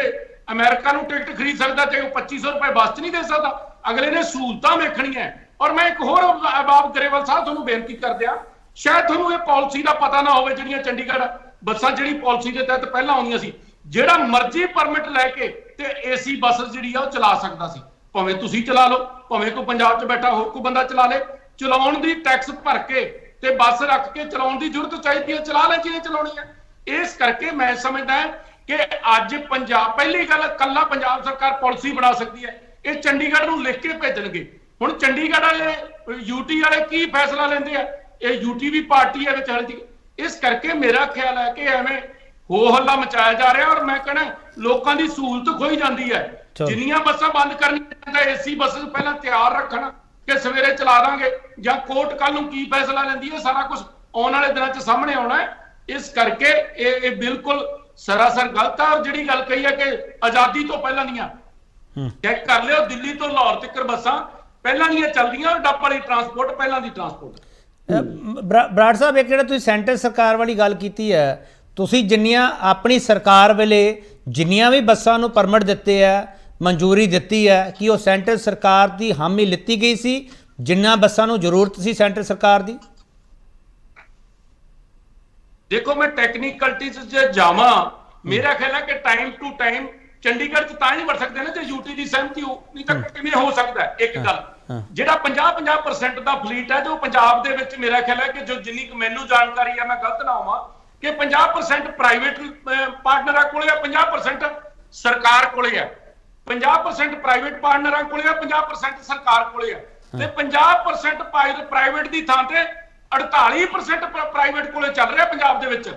ਅਮਰੀਕਾ ਨੂੰ ਟਿਕਟ ਖਰੀਦ ਸਕਦਾ ਤੇ ਉਹ 2500 ਰੁਪਏ ਬੱਸ 'ਚ ਨਹੀਂ ਦੇ ਸਕਦਾ। ਅਗਲੇ ਨੇ ਸਹੂਲਤਾਂ ਵੇਖਣੀਆਂ। ਔਰ ਮੈਂ ਇੱਕ ਹੋਰ ਬਾਬ ਗਰੇਵਾਲ ਸਾਹਿਬ ਤੁਹਾਨੂੰ ਬੇਨਤੀ ਕਰਦਿਆਂ, ਸ਼ਾਇਦ ਤੁਹਾਨੂੰ ਇਹ ਪਾਲਿਸੀ ਦਾ ਪਤਾ ਨਾ ਹੋਵੇ, ਜਿਹੜੀਆਂ ਚੰਡੀਗੜ੍ਹ ਬੱਸਾਂ ਜਿਹੜੀ ਪਾਲਿਸੀ ਦੇ ਤਹਿਤ ਪਹਿਲਾਂ ਆਉਂਦੀਆਂ ਸੀ, ਜਿਹੜਾ ਮਰਜ਼ੀ ਪਰਮਿਟ ਲੈ ਕੇ ਤੇ AC ਬੱਸ ਜਿਹੜੀ ਆ ਉਹ ਚਲਾ ਸਕਦਾ ਸੀ। ਭਾਵੇਂ ਤੁਸੀਂ ਚਲਾ ਲਓ, ਭਾਵੇਂ ਕੋਈ ਪੰਜਾਬ 'ਚ ਬੈਠਾ ਹੋਰ ਕੋਈ ਬੰਦਾ ਚਲਾ ਲੇ। ਚਲਾਉਣ ਦੀ ਟੈਕਸ ਭਰ ਕੇ ਤੇ ਬੱਸ ਰੱਖ ਕੇ ਚਲਾਉਣ ਦੀ ਜ਼ਰੂਰਤ ਚਾਹੀਦੀ ਹੈ, ਚਲਾ ਲੈ ਜਿਹਨੇ ਚਲਾਉਣੀ ਹੈ। ਇਸ ਕਰਕੇ ਮੈਂ ਸਮਝਦਾ ਕਿ ਅੱਜ ਪੰਜਾਬ, ਪਹਿਲੀ ਗੱਲ ਕੱਲਾ ਪੰਜਾਬ ਸਰਕਾਰ ਪਾਲਿਸੀ ਬਣਾ ਸਕਦੀ ਹੈ, ਇਹ ਚੰਡੀਗੜ੍ਹ ਨੂੰ ਲਿਖ ਕੇ ਭੇਜਣਗੇ। ਹੁਣ ਚੰਡੀਗੜ੍ਹ ਵਾਲੇ UT ਵਾਲੇ ਕੀ ਫੈਸਲਾ ਲੈਂਦੇ ਆ? ਇਹ UT ਵੀ ਪਾਰਟੀ ਹੈ ਵਿੱਚ ਹਲਦੀ। ਇਸ ਕਰਕੇ ਮੇਰਾ ਖਿਆਲ ਹੈ ਕਿ ਐਵੇਂ ਹੋ ਹੱਲਾ ਮਚਾਇਆ ਜਾ ਰਿਹਾ। ਔਰ ਮੈਂ ਕਹਿਣਾ ਲੋਕਾਂ ਦੀ ਸਹੂਲਤ ਖੋਈ ਜਾਂਦੀ ਹੈ। ਜਿੰਨੀਆਂ ਬੱਸਾਂ ਬੰਦ ਕਰਨੀਆਂ ਤਾਂ AC ਬੱਸ ਪਹਿਲਾਂ ਤਿਆਰ ਰੱਖਣ ਕਿ ਸਵੇਰੇ ਚਲਾ ਦਾਂਗੇ, ਜਾਂ ਕੋਰਟ ਕੱਲ ਨੂੰ ਕੀ ਫੈਸਲਾ ਲੈਂਦੀ ਹੈ, ਸਾਰਾ ਕੁਝ ਆਉਣ ਵਾਲੇ ਦਿਨਾਂ 'ਚ ਸਾਹਮਣੇ ਆਉਣਾ ਹੈ। ਇਸ ਕਰਕੇ ਇਹ ਬਿਲਕੁਲ ਸਰਾਸਰ ਗਲਤ ਹੈ। ਔਰ ਜਿਹੜੀ ਗੱਲ ਕਹੀ ਹੈ ਕਿ ਆਜ਼ਾਦੀ ਤੋਂ ਪਹਿਲਾਂ ਦੀਆਂ, ਚੈੱਕ ਕਰ ਲਿਓ, ਦਿੱਲੀ ਤੋਂ ਲਾਹੌਰ ਤੱਕ ਬੱਸਾਂ ਪਹਿਲਾਂ ਦੀਆਂ ਚੱਲਦੀਆਂ, ਡੱਬ ਵਾਲੀ ਟਰਾਂਸਪੋਰਟ ਪਹਿਲਾਂ ਦੀ ਟਰਾਂਸਪੋਰਟ। ਬਰਾੜ ਸਾਹਿਬ, ਇੱਕ ਜਿਹੜਾ ਤੁਸੀਂ ਸੈਂਟਰ ਸਰਕਾਰ ਵਾਲੀ ਗੱਲ ਕੀਤੀ ਹੈ, ਤੁਸੀਂ ਜਿੰਨੀਆਂ ਆਪਣੀ ਸਰਕਾਰ ਵੇਲੇ ਜਿੰਨੀਆਂ ਵੀ ਬੱਸਾਂ ਨੂੰ ਪਰਮਿਟ ਦਿੱਤੇ ਆ, ਮਨਜ਼ੂਰੀ ਦਿੱਤੀ ਹੈ, ਕਿ ਉਹ ਸੈਂਟਰ ਸਰਕਾਰ ਦੀ ਹਾਮੀ ਲਿੱਤੀ ਗਈ ਸੀ ਜਿੰਨਾ ਬੱਸਾਂ ਨੂੰ ਜ਼ਰੂਰਤ ਸੀ ਸੈਂਟਰ ਸਰਕਾਰ ਦੀ? ਦੇਖੋ ਮੈਂ ਟੈਕਨੀਕਲਟੀ 'ਚ ਜਾਵਾਂ, ਮੇਰਾ ਖਿਆਲ ਹੈ ਕਿ ਟਾਈਮ ਟੂ ਟਾਈਮ ਚੰਡੀਗੜ੍ਹ 'ਚ ਤਾਂ ਹੀ ਵੜ ਸਕਦੇ ਨੇ ਜੇ UT ਦੀ ਸਹਿਮਤੀ ਹੋ, ਨਹੀਂ ਤਾਂ ਕਿਵੇਂ ਹੋ ਸਕਦਾ? ਇੱਕ ਗੱਲ, ਜਿਹੜਾ 50% ਦਾ ਫਲੀਟ ਹੈ ਜੋ ਪੰਜਾਬ ਦੇ ਵਿੱਚ, ਮੇਰਾ ਖਿਆਲ ਹੈ ਕਿ ਜੋ ਜਿੰਨੀ ਕੁ ਮੈਨੂੰ ਜਾਣਕਾਰੀ ਹੈ, ਮੈਂ ਗਲਤ ਨਾ ਹੋਵਾਂ, ਕਿ 50% ਪ੍ਰਾਈਵੇਟ ਪਾਰਟਨਰਾਂ ਕੋਲੇ ਆ, 50% ਸਰਕਾਰ ਕੋਲੇ ਆ। 50% ਪ੍ਰਾਈਵੇਟ ਪਾਰਟਨਰਾਂ ਕੋਲੇ ਆ, 50% ਸਰਕਾਰ ਕੋਲੇ ਆ। ਤੇ 50% ਪ੍ਰਾਈਵੇਟ ਦੀ ਥਾਂ ਤੇ 48% ਪ੍ਰਾਈਵੇਟ ਕੋਲੇ ਚੱਲ ਰਿਹਾ ਪੰਜਾਬ ਦੇ ਵਿੱਚ।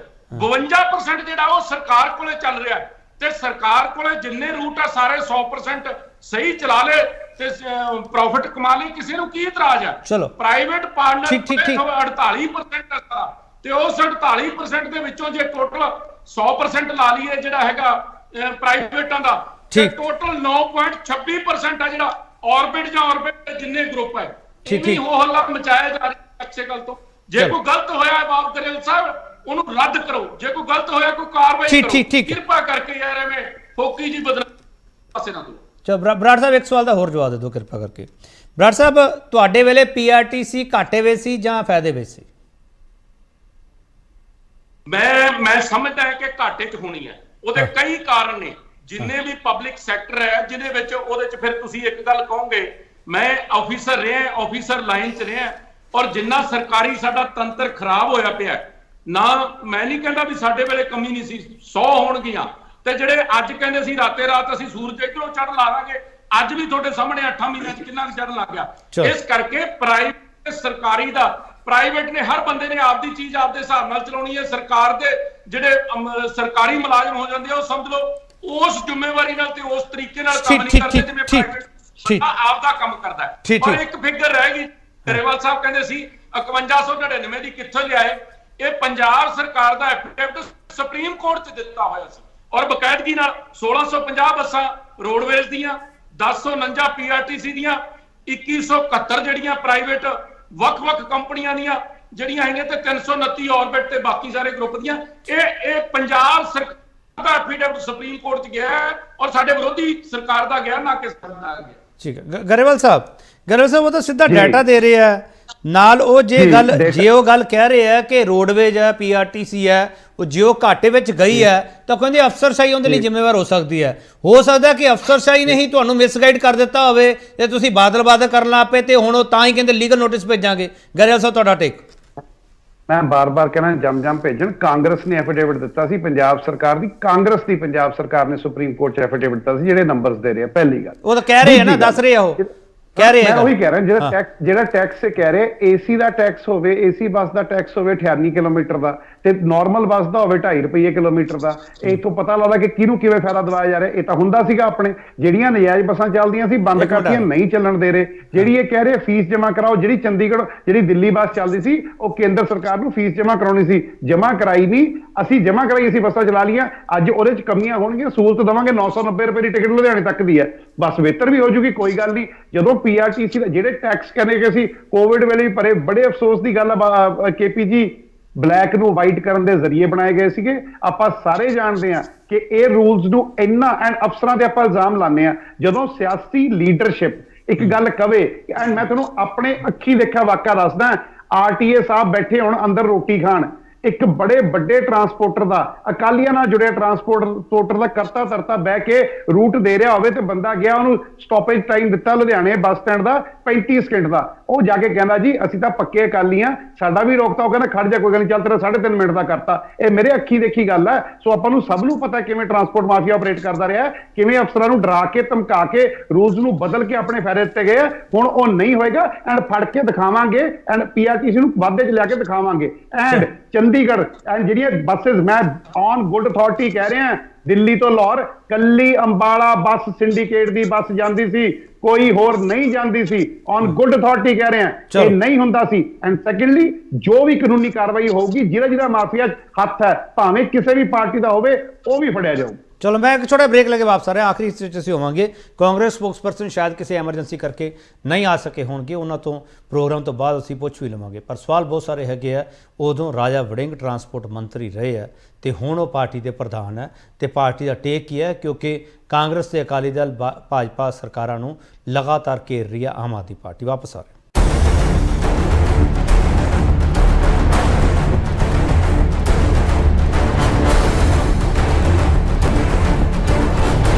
52% ਜਿਹੜਾ ਉਹ ਸਰਕਾਰ ਕੋਲੇ ਚੱਲ ਰਿਹਾ। ਤੇ ਸਰਕਾਰ ਕੋਲੇ ਜਿੰਨੇ ਰੂਟ ਆ ਸਾਰੇ 100% ਸਹੀ ਚਲਾ ਲੇ ਤੇ ਪ੍ਰੋਫਿਟ ਕਮਾ ਲਈ, ਕਿਸੇ ਨੂੰ ਕੀ ਇਤਰਾਜ਼ ਹੈ? ਚਲੋ, ਪ੍ਰਾਈਵੇਟ ਪਾਰਟਨਰ 48% ਹੈ ਤੇ ਉਸ 48% ਦੇ ਵਿੱਚੋਂ ਜੇ ਟੋਟਲ 100% ਲਾ ਲਈਏ ਜਿਹੜਾ ਹੈਗਾ ਪ੍ਰਾਈਵੇਟਾਂ ਦਾ, ਤੇ ਟੋਟਲ 9.26% ਆ ਜਿਹੜਾ ਆਰਬਿਟ ਜਾਂ ਆਰਬਿਟ ਜਿੰਨੇ ਗਰੁੱਪ ਹੈ। ਇਨੀ ਹੋ ਹੱਲਾ ਮਚਾਇਆ ਜਾ ਰਿਹਾ ਅੱਛੇ ਗੱਲ ਤੋਂ। ਜੇ ਕੋਈ ਗਲਤ ਹੋਇਆ ਹੈ ਬਾਬ ਗਰੇਵਾਲ ਸਾਹਿਬ, ਉਹਨੂੰ ਰੱਦ ਕਰੋ। ਜੇ ਕੋਈ ਗਲਤ ਹੋਇਆ ਕੋਈ ਕਾਰਵਾਈ ਕਰੋ, ਕਿਰਪਾ ਕਰਕੇ ਯਾਰ ਐਵੇਂ ਫੋਕੀ ਜੀ ਬਦਲ ਪਾਸੇ ਨਾ ਦਿਓ। ਚਲੋ ਬਰਾੜ ਸਾਹਿਬ, ਇੱਕ ਸਵਾਲ ਦਾ ਹੋਰ ਜਵਾਬ ਦੇ ਦਿਓ ਕਿਰਪਾ ਕਰਕੇ। ਬਰਾੜ ਸਾਹਿਬ, ਤੁਹਾਡੇ ਵੇਲੇ PRTC ਘਾਟੇ ਵਿੱਚ ਸੀ ਜਾਂ ਫਾਇਦੇ ਵਿੱਚ ਸੀ? ਮੈਂ ਸਮਝਦਾ ਹਾਂ ਕਿ ਘਾਟੇ 'ਚ ਹੋਣੀ ਹੈ। ਉਹਦੇ ਕਈ ਕਾਰਨ ਨੇ। ਜਿੰਨੇ ਵੀ ਪਬਲਿਕ ਸੈਕਟਰ ਹੈ ਜਿਹਦੇ ਵਿੱਚ, ਉਹਦੇ 'ਚ ਫਿਰ ਤੁਸੀਂ ਇੱਕ ਗੱਲ ਕਹੋਗੇ, ਮੈਂ ਆਫੀਸਰ ਰਿਹਾ, ਆਫੀਸਰ ਲਾਈਨ 'ਚ ਰਿਹਾ, ਔਰ ਜਿੰਨਾ ਸਰਕਾਰੀ ਸਾਡਾ ਤੰਤਰ ਖਰਾਬ ਹੋਇਆ ਪਿਆ ਨਾ, ਮੈਂ ਨਹੀਂ ਕਹਿੰਦਾ ਵੀ ਸਾਡੇ ਵੇਲੇ ਕਮੀ ਨਹੀਂ ਸੀ, 100 ਹੋਣਗੀਆਂ। ਤੇ ਜਿਹੜੇ ਅੱਜ ਕਹਿੰਦੇ ਸੀ ਰਾਤੇ ਰਾਤ ਅਸੀਂ ਸੂਰਜ ਇੱਧਰੋਂ ਚੜ੍ਹ ਲਾਵਾਂਗੇ, ਅੱਜ ਵੀ ਤੁਹਾਡੇ ਸਾਹਮਣੇ 8 ਮਹੀਨਿਆਂ 'ਚ ਕਿੰਨਾ ਚੜ੍ਹਨ ਲੱਗ ਗਿਆ। ਇਸ ਕਰਕੇ ਪ੍ਰਾਈਵੇਟ ਸਰਕਾਰੀ ਦਾ, ਪ੍ਰਾਈਵੇਟ ਨੇ ਹਰ ਬੰਦੇ ਨੇ ਆਪਦੀ ਚੀਜ਼ ਆਪਦੇ ਹਿਸਾਬ ਨਾਲ ਚਲਾਉਣੀ ਹੈ। ਸਰਕਾਰ ਦੇ ਜਿਹੜੇ ਸਰਕਾਰੀ ਮੁਲਾਜ਼ਮ ਹੋ ਜਾਂਦੇ ਆ, ਉਹ ਸਮਝ ਲਓ ਉਸ ਜ਼ਿੰਮੇਵਾਰੀ ਨਾਲ ਤੇ ਉਸ ਤਰੀਕੇ ਨਾਲ ਕੰਮ ਠੀਕ, ਨਹੀਂ ਠੀਕ, ਕਰਦੇ ਠੀਕ, ਜਿਵੇਂ ਠੀਕ, ਪ੍ਰਾਈਵੇਟ ਠੀਕ। ਆਪ ਦਾ ਕੰਮ ਕਰਦਾ ਹੈ। ਠੀਕ, ਔਰ ਠੀਕ। ਇੱਕ ਫਿਗਰ ਰਹਿ ਗਈ, ਗਰੇਵਾਲ ਸਾਹਿਬ ਕਹਿੰਦੇ ਸੀ 5199 ਦੀ ਕਿੱਥੋਂ ਲਿਆਏ? ਇਹ ਪੰਜਾਬ ਸਰਕਾਰ ਦਾ ਐਫੀਡੇਵਿਟ ਸੁਪਰੀਮ ਕੋਰਟ 'ਚ ਦਿੱਤਾ ਹੋਇਆ ਸੀ ਔਰ ਬਕਾਇਦਗੀ ਨਾਲ 1650 ਬੱਸਾਂ ਰੋਡਵੇਜ਼ ਦੀਆਂ, 1049 ਪੀਆਰਟੀਸੀ ਦੀਆਂ, 2171 ਜਿਹੜੀਆਂ ਪ੍ਰਾਈਵੇਟ ਵੱਖ-ਵੱਖ ਕੰਪਨੀਆਂ ਦੀਆਂ ਜਿਹੜੀਆਂ ਹੈਗੀਆਂ ਤੇ 329 ਆਰਬਿਟ ਤੇ ਬਾਕੀ ਸਾਰੇ ਗਰੁੱਪ ਦੀਆਂ, ਇਹ ਪੰਜਾਬ ਸਰਕਾਰ ਦਾ ਐਫੀਡੇਵਿਟ ਸੁਪਰੀਮ ਕੋਰਟ 'ਚ ਗਿਆ ਔਰ ਸਾਡੇ ਵਿਰੋਧੀ ਸਰਕਾਰ ਦਾ ਗਿਆ, ਨਾ ਕਿ ਸਰਕਾਰ ਦਾ ਗਿਆ। ਠੀਕ ਹੈ ਗਰੇਵਾਲ ਸਾਹਿਬ ਉਹ ਤਾਂ ਸਿੱਧਾ ਡਾਟਾ ਦੇ ਰਹੇ ਆ ਨਾਲ। ਉਹ ਜੇ ਉਹ ਗੱਲ ਕਹਿ ਰਹੇ ਆ ਕਿ ਰੋਡਵੇਜ ਹੈ, ਪੀਆਰਟੀਸੀ ਹੈ, ਉਹ ਜੇ ਉਹ ਘਾਟੇ ਵਿੱਚ ਗਈ ਹੈ ਤਾਂ ਕਹਿੰਦੇ ਅਫਸਰਸ਼ਾਹੀ ਉਹਦੇ ਲਈ ਜ਼ਿੰਮੇਵਾਰ ਹੋ ਸਕਦੀ ਹੈ। ਹੋ ਸਕਦਾ ਕਿ ਅਫਸਰਸ਼ਾਹੀ ਨੇ ਹੀ ਤੁਹਾਨੂੰ ਮਿਸਗਾਈਡ ਕਰ ਦਿੱਤਾ ਹੋਵੇ ਤੇ ਤੁਸੀਂ ਬਾਦਲ ਕਰਨ ਲੱਗ ਪਏ ਤੇ ਹੁਣ ਉਹ ਤਾਂ ਹੀ ਕਹਿੰਦੇ ਲੀਗਲ ਨੋਟਿਸ ਭੇਜਾਂਗੇ। ਗਰੇਵਾਲ ਸਾਹਿਬ ਤੁਹਾਡਾ ਟੇਕ। ਮੈਂ ਬਾਰ-ਬਾਰ ਕਹਿਣਾ ਜਮ ਭੇਜਣ। ਕਾਂਗਰਸ ਨੇ ਐਫੀਡੇਵਿਟ ਦਿੱਤਾ ਸੀ, ਪੰਜਾਬ ਸਰਕਾਰ ਦੀ, ਕਾਂਗਰਸ ਦੀ ਪੰਜਾਬ ਸਰਕਾਰ ਨੇ ਸੁਪਰੀਮ ਕੋਰਟ 'ਚ ਐਫੀਡੇਵਿਟ ਦਿੱਤਾ ਸੀ ਜਿਹੜੇ ਨੰਬਰਸ ਦੇ ਰਹੇ ਆ। ਪਹਿਲੀ ਗੱਲ ਉਹ ਤਾਂ ਕਹਿ ਰਹੇ ਆ ਨਾ, ਦੱਸ ਰਹੇ ਆ, ਉਹ ਕਹਿ ਰਹੇ ਆ। ਮੈਂ ਉਹੀ ਕਹਿ ਰਿਹਾ ਜਿਹੜਾ ਟੈਕਸ ਕਹਿ ਰਹੇ, ਏਸੀ ਦਾ ਟੈਕਸ ਹੋਵੇ, ਏਸੀ ਬੱਸ ਦਾ ਟੈਕਸ ਹੋਵੇ 98 ਕਿਲੋਮੀਟਰ ਦਾ ਤੇ ਨਾਰਮਲ ਬੱਸ ਦਾ ਹੋਵੇ 2.5 ਰੁਪਏ ਕਿਲੋਮੀਟਰ ਦਾ। ਇਹ ਤੋਂ ਪਤਾ ਲੱਗਦਾ ਕਿ ਕਿਹਨੂੰ ਕਿਵੇਂ ਫਾਇਦਾ ਦਿਵਾਇਆ ਜਾ ਰਿਹਾ। ਇਹ ਤਾਂ ਹੁੰਦਾ ਸੀਗਾ ਆਪਣੇ ਜਿਹੜੀਆਂ ਨਜਾਇਜ਼ ਬੱਸਾਂ ਚੱਲਦੀਆਂ ਸੀ ਬੰਦ ਕਰਤੀਆਂ, ਨਹੀਂ ਚੱਲਣ ਦੇ ਰਹੇ। ਜਿਹੜੀ ਇਹ ਕਹਿ ਰਹੇ ਫੀਸ ਜਮ੍ਹਾਂ ਕਰਾਓ, ਜਿਹੜੀ ਚੰਡੀਗੜ੍ਹ ਜਿਹੜੀ ਦਿੱਲੀ ਬੱਸ ਚੱਲਦੀ ਸੀ ਉਹ ਕੇਂਦਰ ਸਰਕਾਰ ਨੂੰ ਫੀਸ ਜਮ੍ਹਾਂ ਕਰਾਉਣੀ ਸੀ, ਜਮ੍ਹਾਂ ਕਰਾਈ ਨਹੀਂ। ਅਸੀਂ ਜਮ੍ਹਾਂ ਕਰਾਈ, ਅਸੀਂ ਬੱਸਾਂ ਚਲਾ ਲਈਆਂ। ਅੱਜ ਉਹਦੇ 'ਚ ਕਮੀਆਂ ਹੋਣਗੀਆਂ, ਸਹੂਲਤ ਦੇਵਾਂਗੇ। 990 ਰੁਪਏ ਦੀ ਟਿਕਟ ਲੁਧਿਆਣੇ ਤੱਕ ਦੀ ਹੈ, ਬੱਸ ਬਿਹਤਰ ਵੀ ਹੋ ਜੂਗੀ, ਕੋਈ ਗੱਲ ਨਹੀਂ। ਜਦੋਂ ਪੀਆਰਟੀਸੀ ਦੇ ਜਿਹੜੇ ਟੈਕਸ ਕਹਿੰਦੇ ਕਿ ਅਸੀਂ ਕੋਵਿਡ ਵੇਲੇ ਵੀ ਭਰੇ, ਬੜੇ ਅਫਸੋਸ ਦੀ ਗੱਲ ਆ ਕੇਪੀ ਜੀ, ਬਲੈਕ ਨੂੰ ਵਾਈਟ ਕਰਨ ਦੇ ਜ਼ਰੀਏ ਬਣਾਏ ਗਏ ਸੀਗੇ। ਆਪਾਂ ਸਾਰੇ ਜਾਣਦੇ ਹਾਂ ਕਿ ਇਹ ਰੂਲਸ ਨੂੰ ਇੰਨਾ ਐਂਡ ਅਫਸਰਾਂ ਤੇ ਆਪਾਂ ਇਲਜ਼ਾਮ ਲਾਉਂਦੇ ਆ। ਜਦੋਂ ਸਿਆਸੀ ਲੀਡਰਸ਼ਿਪ ਇੱਕ ਗੱਲ ਕਵੇ, ਐਂਡ ਮੈਂ ਤੁਹਾਨੂੰ ਆਪਣੇ ਅੱਖੀ ਦੇਖਿਆ ਵਾਕਿਆ ਦੱਸਦਾ, ਆਰਟੀਏ ਸਾਹਿਬ ਬੈਠੇ ਹੁਣ ਅੰਦਰ ਰੋਟੀ ਖਾਣ, ਇੱਕ ਬੜੇ ਵੱਡੇ ਟਰਾਂਸਪੋਰਟਰ ਦਾ, ਅਕਾਲੀਆਂ ਨਾਲ ਜੁੜਿਆ ਟਰਾਂਸਪੋਰਟਰ ਦਾ ਕਰਤਾ ਧਰਤਾ ਬਹਿ ਕੇ ਰੂਟ ਦੇ ਰਿਹਾ ਹੋਵੇ ਤੇ ਬੰਦਾ ਗਿਆ, ਉਹਨੂੰ ਸਟਾਪੇਜ ਟਾਈਮ ਦਿੱਤਾ ਲੁਧਿਆਣੇ ਬੱਸ ਸਟੈਂਡ ਦਾ 35 ਸਕਿੰਟ ਦਾ, ਉਹ ਜਾ ਕੇ ਕਹਿੰਦਾ ਜੀ ਅਸੀਂ ਤਾਂ ਪੱਕੇ ਅਕਾਲੀ ਆ, ਸਾਡਾ ਵੀ ਰੋਕਤਾ। ਉਹ ਕਹਿੰਦਾ ਖੜ ਜਾ, ਕੋਈ ਗੱਲ ਨਹੀਂ, ਚੱਲ ਤੇਰਾ 3.5 ਮਿੰਟ ਦਾ ਕਰਤਾ। ਇਹ ਮੇਰੇ ਅੱਖੀ ਦੇਖੀ ਗੱਲ ਹੈ। ਸੋ ਆਪਾਂ ਨੂੰ ਸਭ ਨੂੰ ਪਤਾ ਕਿਵੇਂ ਟਰਾਂਸਪੋਰਟ ਮਾਫੀਆ ਆਪਰੇਟ ਕਰਦਾ ਰਿਹਾ, ਕਿਵੇਂ ਅਫਸਰਾਂ ਨੂੰ ਡਰਾ ਕੇ ਧਮਕਾ ਕੇ ਰੂਲਸ ਨੂੰ ਬਦਲ ਕੇ ਆਪਣੇ ਫਾਇਦੇ ਦਿੱਤੇ ਗਏ। ਹੁਣ ਉਹ ਨਹੀਂ ਹੋਏਗਾ ਐਂਡ ਫੜ ਕੇ ਦਿਖਾਵਾਂਗੇ ਐਂਡ ਪੀਆਰਟੀਸੀ ਨੂੰ ਵਾਧੇ 'ਚ ਲਿਆ ਕੇ ਦਿਖਾਵਾਂਗੇ। ਐਂਡ ਚੰਡੀਗੜ੍ਹ ਐਂਡ ਜਿਹੜੀਆਂ ਬੱਸਿਸ, ਮੈਂ ਔਨ ਗੁੱਡ ਅਥਾਰਟੀ ਕਹਿ ਰਿਹਾ, ਦਿੱਲੀ ਤੋਂ ਲਾਹੌਰ ਕੱਲੀ ਅੰਬਾਲਾ ਬੱਸ ਸਿੰਡੀਕੇਟ ਦੀ ਬੱਸ ਜਾਂਦੀ ਸੀ, ਕੋਈ ਹੋਰ ਨਹੀਂ ਜਾਂਦੀ ਸੀ। ਔਨ ਗੁੱਡ ਅਥਾਰਟੀ ਕਹਿ ਰਿਹਾ, ਇਹ ਨਹੀਂ ਹੁੰਦਾ ਸੀ। ਐਂਡ ਸੈਕੰਡਲੀ, ਜੋ ਵੀ ਕਾਨੂੰਨੀ ਕਾਰਵਾਈ ਹੋਊਗੀ, ਜਿਹੜਾ ਮਾਫੀਆ ਹੱਥ ਹੈ ਭਾਵੇਂ ਕਿਸੇ ਵੀ ਪਾਰਟੀ ਦਾ ਹੋਵੇ, ਉਹ ਵੀ ਫੜਿਆ ਜਾਊ। ਚਲੋ ਮੈਂ ਇੱਕ ਛੋਟਾ ਬ੍ਰੇਕ ਲੈ ਕੇ ਵਾਪਸ ਆ ਰਿਹਾ। ਆਖਰੀ ਵਿੱਚ ਅਸੀਂ ਹੋਵਾਂਗੇ। ਕਾਂਗਰਸ ਸਪੋਕਸਪਰਸਨ ਸ਼ਾਇਦ ਕਿਸੇ ਐਮਰਜੈਂਸੀ ਕਰਕੇ ਨਹੀਂ ਆ ਸਕੇ ਹੋਣਗੇ, ਉਹਨਾਂ ਤੋਂ ਪ੍ਰੋਗਰਾਮ ਤੋਂ ਬਾਅਦ ਅਸੀਂ ਪੁੱਛ ਵੀ ਲਵਾਂਗੇ। ਪਰ ਸਵਾਲ ਬਹੁਤ ਸਾਰੇ ਹੈਗੇ ਆ। ਉਦੋਂ ਰਾਜਾ ਵੜਿੰਗ ਟਰਾਂਸਪੋਰਟ ਮੰਤਰੀ ਰਹੇ ਆ ਤੇ ਹੁਣ ਉਹ ਪਾਰਟੀ ਦੇ ਪ੍ਰਧਾਨ ਹੈ ਤੇ ਪਾਰਟੀ ਦਾ ਟੇਕ ਕੀ ਹੈ, ਕਿਉਂਕਿ ਕਾਂਗਰਸ ਤੇ ਅਕਾਲੀ ਦਲ ਭਾਜਪਾ ਸਰਕਾਰਾਂ ਨੂੰ ਲਗਾਤਾਰ ਘੇਰ ਰਹੀ ਹੈ ਆਮ ਆਦਮੀ ਪਾਰਟੀ। ਵਾਪਸ ਆ ਰਹੇ।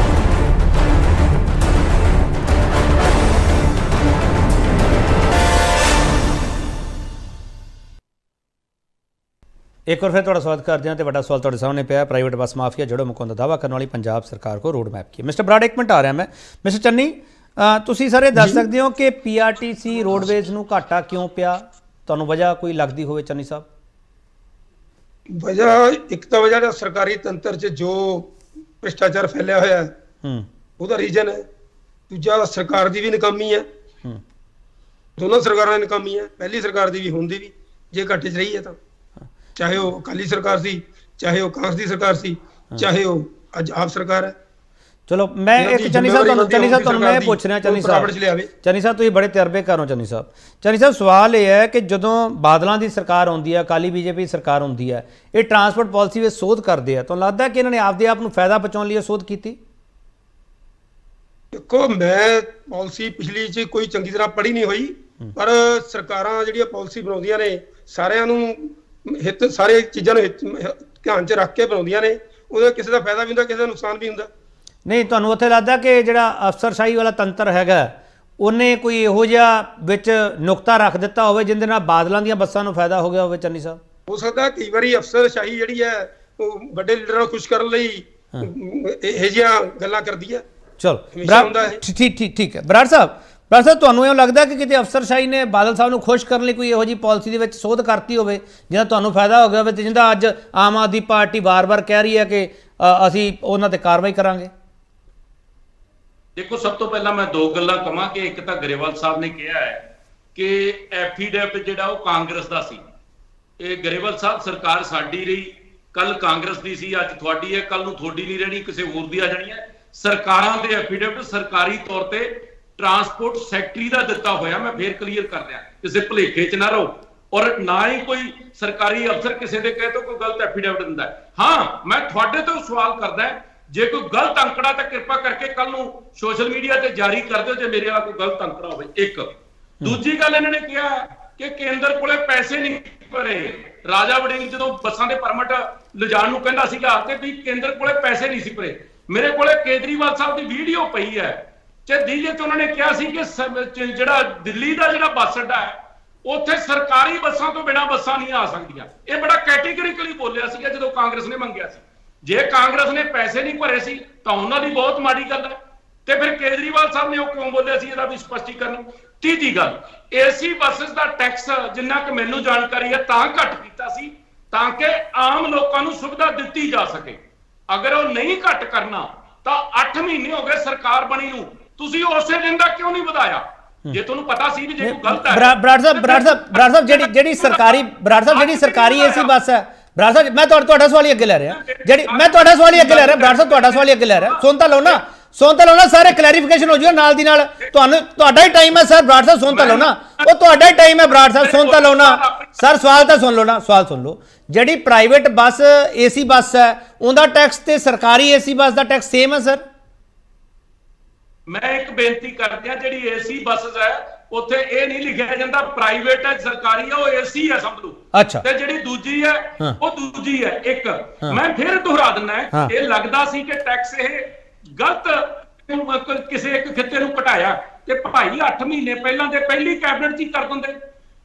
एक और फिर थोड़ा स्वागत करते हैं। तो बड़ा सवाल थोड़े सामने पे है, प्राइवेट बस माफिया जड़ों मुकाने का दावा करने वाली पंजाब सरकार को रोड मैप किया। मिस्टर बराड़, एक मिनट आ रहा मैं। मिस्टर चन्नी, ਤੁਸੀਂ ਸਾਰੇ ਦੱਸ ਸਕਦੇ ਹੋ ਕਿ ਪੀਆਰਟੀਸੀ ਰੋਡਵੇਜ਼ ਨੂੰ ਘਾਟਾ ਕਿਉਂ ਪਿਆ? ਤੁਹਾਨੂੰ ਵਜ੍ਹਾ ਕੋਈ ਲੱਗਦੀ ਹੋਵੇ ਚੰਨੀ ਸਾਹਿਬ? ਵਜ੍ਹਾ ਇੱਕ ਤਾਂ ਵਜ੍ਹਾ ਦਾ ਸਰਕਾਰੀ ਤੰਤਰ 'ਚ ਜੋ ਭ੍ਰਿਸ਼ਟਾਚਾਰ ਫੈਲਿਆ ਹੋਇਆ ਹੈ ਉਹਦਾ ਰੀਜਨ ਹੈ। ਦੂਜਾ ਸਰਕਾਰ ਦੀ ਵੀ ਨਾਕਾਮੀ ਹੈ। ਦੋਨੋਂ ਸਰਕਾਰਾਂ ਦੀ ਨਾਕਾਮੀ ਹੈ, ਪਹਿਲੀ ਸਰਕਾਰ ਦੀ ਵੀ ਹੁਣ ਦੀ ਵੀ, ਜੇ ਘਾਟੇ 'ਚ ਰਹੀ ਹੈ ਤਾਂ। ਚਾਹੇ ਉਹ ਅਕਾਲੀ ਸਰਕਾਰ ਸੀ, ਚਾਹੇ ਉਹ ਕਾਂਗਰਸ ਦੀ ਸਰਕਾਰ ਸੀ, ਚਾਹੇ ਉਹ ਅੱਜ ਆਪ ਸਰਕਾਰ ਹੈ। ਚਲੋ ਮੈਂ ਇੱਕ ਚੰਨੀ ਸਾਹਿਬ ਤੁਹਾਨੂੰ ਮੈਂ ਪੁੱਛ ਰਿਹਾ, ਚੰਨੀ ਸਾਹਿਬ ਤੁਸੀਂ ਬੜੇ ਤਜਰਬੇ ਕਰ ਹੋ। ਚੰਨੀ ਸਾਹਿਬ ਸਵਾਲ ਇਹ ਹੈ ਕਿ ਜਦੋਂ ਬਾਦਲਾਂ ਦੀ ਸਰਕਾਰ ਆਉਂਦੀ ਹੈ, ਅਕਾਲੀ ਬੀਜੇਪੀ ਸਰਕਾਰ ਹੁੰਦੀ ਹੈ, ਇਹ ਟਰਾਂਸਪੋਰਟ ਪਾਲਿਸੀ ਵਿੱਚ ਸੋਧ ਕਰਦੇ ਆ, ਤੁਹਾਨੂੰ ਲੱਗਦਾ ਕਿ ਇਹਨਾਂ ਨੇ ਆਪਦੇ ਆਪ ਨੂੰ ਫਾਇਦਾ ਪਹੁੰਚਾਉਣ ਲਈ ਸੋਧ ਕੀਤੀ? ਦੇਖੋ, ਮੈਂ ਪਾਲਿਸੀ ਪਿਛਲੀ 'ਚ ਕੋਈ ਚੰਗੀ ਤਰ੍ਹਾਂ ਪੜ੍ਹੀ ਨਹੀਂ ਹੋਈ, ਪਰ ਸਰਕਾਰਾਂ ਜਿਹੜੀਆਂ ਪਾਲਿਸੀ ਬਣਾਉਂਦੀਆਂ ਨੇ ਸਾਰਿਆਂ ਨੂੰ ਹਿੱਤ, ਸਾਰੇ ਚੀਜ਼ਾਂ ਨੂੰ ਧਿਆਨ 'ਚ ਰੱਖ ਕੇ ਬਣਾਉਂਦੀਆਂ ਨੇ। ਉਹਦਾ ਕਿਸੇ ਦਾ ਫਾਇਦਾ ਵੀ ਹੁੰਦਾ, ਕਿਸੇ ਦਾ ਨੁਕਸਾਨ ਵੀ ਹੁੰਦਾ। ਨਹੀਂ, ਤੁਹਾਨੂੰ ਉੱਥੇ ਲੱਗਦਾ ਕਿ ਜਿਹੜਾ ਅਫਸਰਸ਼ਾਹੀ ਵਾਲਾ ਤੰਤਰ ਹੈਗਾ ਉਹਨੇ ਕੋਈ ਇਹੋ ਜਿਹਾ ਵਿੱਚ ਨੁਕਤਾ ਰੱਖ ਦਿੱਤਾ ਹੋਵੇ ਜਿਹਦੇ ਨਾਲ ਬਾਦਲਾਂ ਦੀਆਂ ਬੱਸਾਂ ਨੂੰ ਫਾਇਦਾ ਹੋ ਗਿਆ ਹੋਵੇ? ਚੰਨੀ ਸਾਹਿਬ, ਹੋ ਸਕਦਾ ਕਈ ਵਾਰੀ ਅਫਸਰਸ਼ਾਹੀ ਜਿਹੜੀ ਹੈ ਉਹ ਵੱਡੇ ਲੀਡਰਾਂ ਨੂੰ ਖੁਸ਼ ਕਰਨ ਲਈ ਇਹੋ ਜਿਹੀਆਂ ਗੱਲਾਂ ਕਰਦੀ ਹੈ। ਚਲੋ ਠੀਕ ਹੈ। ਬਰਾੜ ਸਾਹਿਬ, ਪਰ ਸਰ ਤੁਹਾਨੂੰ ਇਹ ਲੱਗਦਾ ਕਿ ਕਿਤੇ ਅਫਸਰਸ਼ਾਹੀ ਨੇ ਬਾਦਲ ਸਾਹਿਬ ਨੂੰ ਖੁਸ਼ ਕਰਨ ਲਈ ਕੋਈ ਇਹੋ ਜਿਹੀ ਪਾਲਿਸੀ ਦੇ ਵਿੱਚ ਸੋਧ ਕਰਤੀ ਹੋਵੇ ਜਿਹਦਾ ਤੁਹਾਨੂੰ ਫਾਇਦਾ ਹੋ ਗਿਆ ਹੋਵੇ, ਤੇ ਜਿਹਦਾ ਅੱਜ ਆਮ ਆਦਮੀ ਪਾਰਟੀ ਵਾਰ-ਵਾਰ ਕਹਿ ਰਹੀ ਹੈ ਕਿ ਅਸੀਂ ਉਹਨਾਂ ਤੇ ਕਾਰਵਾਈ ਕਰਾਂਗੇ? ਦੇਖੋ, ਸਭ ਤੋਂ ਪਹਿਲਾਂ ਮੈਂ ਦੋ ਗੱਲਾਂ ਕਹਾਂ ਕਿ ਇੱਕ ਤਾਂ ਗਰੇਵਾਲ ਸਾਹਿਬ ਨੇ ਕਿਹਾ ਹੈ ਕਿ ਐਫੀਡੈਵਿਟ ਜਿਹੜਾ ਉਹ ਕਾਂਗਰਸ ਦਾ ਸੀ। ਇਹ ਗਰੇਵਾਲ ਸਾਹਿਬ, ਸਰਕਾਰ ਸਾਡੀ ਰਹੀ, ਕੱਲ ਕਾਂਗਰਸ ਦੀ ਸੀ, ਅੱਜ ਤੁਹਾਡੀ ਹੈ, ਕੱਲ ਨੂੰ ਤੁਹਾਡੀ ਨਹੀਂ ਰਹਿਣੀ, ਕਿਸੇ ਹੋਰ ਦੀ ਆ ਜਾਣੀ ਹੈ। ਸਰਕਾਰਾਂ ਦੇ ਐਫੀਡੈਵਿਟ ਸਰਕਾਰੀ ਤੌਰ ਤੇ ਟਰਾਂਸਪੋਰਟ ਸੈਕਟਰੀ ਦਾ ਦਿੱਤਾ ਹੋਇਆ, ਮੈਂ ਫੇਰ ਕਲੀਅਰ ਕਰ ਰਿਹਾ, ਕਿਸੇ ਭੁਲੇਖੇ 'ਚ ਨਾ ਰਹੋ। ਔਰ ਨਾ ਹੀ ਕੋਈ ਸਰਕਾਰੀ ਅਫਸਰ ਕਿਸੇ ਦੇ ਕਹੇ ਤੋਂ ਕੋਈ ਗਲਤ ਐਫੀਡੈਵਿਟ ਦਿੰਦਾ। ਹਾਂ, ਮੈਂ ਤੁਹਾਡੇ ਤੋਂ ਸਵਾਲ ਕਰਦਾ, ਜੇ ਕੋਈ ਗਲਤ ਅੰਕੜਾ ਤਾਂ ਕਿਰਪਾ ਕਰਕੇ ਕੱਲ ਨੂੰ ਸੋਸ਼ਲ ਮੀਡੀਆ ਤੇ ਜਾਰੀ ਕਰ ਦਿਓ ਜੇ ਮੇਰੇ ਵਾਲਾ ਕੋਈ ਗਲਤ ਅੰਕੜਾ ਹੋਵੇ। ਇੱਕ ਦੂਜੀ ਗੱਲ, ਇਹਨਾਂ ਨੇ ਕਿਹਾ ਕਿ ਕੇਂਦਰ ਕੋਲੇ ਪੈਸੇ ਨਹੀਂ ਭਰੇ। ਰਾਜਾ ਵੜਿੰਗ ਜਦੋਂ ਬੱਸਾਂ ਦੇ ਪਰਮਿਟ ਲਿਜਾਣ ਨੂੰ ਕਹਿੰਦਾ ਸੀਗਾ ਕਿ ਵੀ ਕੇਂਦਰ ਕੋਲੇ ਪੈਸੇ ਨਹੀਂ ਸੀ ਭਰੇ। ਮੇਰੇ ਕੋਲੇ ਕੇਜਰੀਵਾਲ ਸਾਹਿਬ ਦੀ ਵੀਡੀਓ ਪਈ ਹੈ ਤੇ ਦਿੱਲੀ ਚ ਉਹਨਾਂ ਨੇ ਕਿਹਾ ਸੀ ਕਿ ਜਿਹੜਾ ਦਿੱਲੀ ਦਾ ਜਿਹੜਾ ਬੱਸ ਅੱਡਾ ਹੈ ਉੱਥੇ ਸਰਕਾਰੀ ਬੱਸਾਂ ਤੋਂ ਬਿਨਾਂ ਬੱਸਾਂ ਨਹੀਂ ਆ ਸਕਦੀਆਂ। ਇਹ ਬੜਾ ਕੈਟੇਗਰੀਕਲੀ ਬੋਲਿਆ ਸੀਗਾ ਜਦੋਂ ਕਾਂਗਰਸ ਨੇ ਮੰਗਿਆ ਸੀ। ਜੇ ਕਾਂਗਰਸ ਨੇ ਪੈਸੇ ਨਹੀਂ ਭਰੇ ਸੀ ਤਾਂ ਉਹਨਾਂ ਦੀ ਬਹੁਤ ਮਾੜੀ ਗੱਲ ਹੈ, ਤੇ ਫਿਰ ਕੇਜਰੀਵਾਲ ਸਾਹਿਬ ਨੇ ਉਹ ਕਿਉਂ ਬੋਲਿਆ ਸੀ, ਇਹਦਾ ਵੀ ਸਪਸ਼ਟੀਕਰਨ। ਤੀਜੀ ਗੱਲ, ਏਸੀ ਬੱਸਸ ਦਾ ਟੈਕਸ ਜਿੰਨਾ ਕਿ ਮੈਨੂੰ ਜਾਣਕਾਰੀ ਹੈ ਤਾਂ ਘੱਟ ਕੀਤਾ ਸੀ ਤਾਂ ਕਿ ਆਮ ਲੋਕਾਂ ਨੂੰ ਸੁਵਿਧਾ ਦਿੱਤੀ ਜਾ ਸਕੇ। ਅਗਰ ਉਹ ਨਹੀਂ ਘੱਟ ਕਰਨਾ ਤਾਂ 8 ਮਹੀਨੇ ਹੋ ਗਏ ਸਰਕਾਰ ਬਣੀ ਨੂੰ, ਤੁਸੀਂ ਉਸੇ ਦਿਨ ਦਾ ਕਿਉਂ ਨਹੀਂ ਵਧਾਇਆ? ਜੇ ਤੁਹਾਨੂੰ ਪਤਾ ਸੀ ਵੀ ਜੇ ਕੋਈ ਗਲਤ ਹੈ। ਬਰਾੜ ਸਾਹਿਬ ਜਿਹੜੀ ਸਰਕਾਰੀ ਏਸੀ ਬੱਸ ਹੈ, ਬਰਾੜ ਸਾਹਿਬ ਮੈਂ ਤੁਹਾਡਾ ਸਵਾਲ ਹੀ ਅੱਗੇ ਲੈ ਰਿਹਾ, ਤੁਹਾਡਾ ਸਵਾਲ ਹੀ ਅੱਗੇ ਲੈ ਰਿਹਾ, ਬਰਾੜ ਸਾਹਿਬ ਤੁਹਾਡਾ ਸਵਾਲ ਹੀ ਅੱਗੇ ਲੈ ਰਿਹਾ। ਸੁਣ ਤਾਂ ਲਓ ਨਾ, ਸਾਰੇ ਕਲੈਰੀਫਿਕੇਸ਼ਨ ਹੋ ਜਾਊਗਾ ਨਾਲ ਦੀ ਨਾਲ। ਤੁਹਾਡਾ ਹੀ ਟਾਈਮ ਹੈ ਸਰ, ਬਰਾੜ ਸਾਹਿਬ ਸੁਣ ਤਾਂ ਲਓ ਨਾ, ਉਹ ਤੁਹਾਡਾ ਹੀ ਟਾਈਮ ਹੈ ਬਰਾੜ ਸਾਹਿਬ, ਸੁਣ ਤਾਂ ਲਓ ਨਾ ਸਰ, ਸਵਾਲ ਤਾਂ ਸੁਣ ਲਓ ਨਾ, ਸਵਾਲ ਸੁਣ ਲਓ। ਜਿਹੜੀ ਪ੍ਰਾਈਵੇਟ ਬੱਸ ਏਸੀ ਬੱਸ ਹੈ ਉਹਦਾ ਟੈਕਸ ਤੇ ਸਰਕਾਰੀ ਏਸੀ ਬੱਸ ਦਾ ਟੈਕਸ ਸੇਮ ਹੈ ਸਰ? ਮੈਂ ਇੱਕ ਬੇਨਤੀ ਕਰਦੇ ਆ, ਜਿਹੜੀ ਏਸੀ ਬੱਸਸ ਹੈ ਉੱਥੇ ਇਹ ਨਹੀਂ ਲਿਖਿਆ ਜਾਂਦਾ ਪ੍ਰਾਈਵੇਟ ਹੈ ਸਰਕਾਰੀ ਹੈ, ਉਹ ਏਸੀ ਹੈ ਸਮਝ ਲਓ। ਅੱਛਾ, ਤੇ ਜਿਹੜੀ ਦੂਜੀ ਹੈ ਉਹ ਦੂਜੀ ਹੈ। ਇੱਕ ਮੈਂ ਫਿਰ ਦੁਹਰਾ ਦਿੰਦਾ, ਇਹ ਲੱਗਦਾ ਸੀ ਕਿ ਟੈਕਸ ਇਹ ਗਲਤ ਕਿਸੇ ਇੱਕ ਖਿੱਤੇ ਨੂੰ ਘਟਾਇਆ ਤੇ ਭਾਈ 8 ਮਹੀਨੇ ਪਹਿਲਾਂ ਦੇ ਪਹਿਲੀ ਕੈਬਨਿਟ 'ਚ ਹੀ ਕਰ ਦਿੰਦੇ।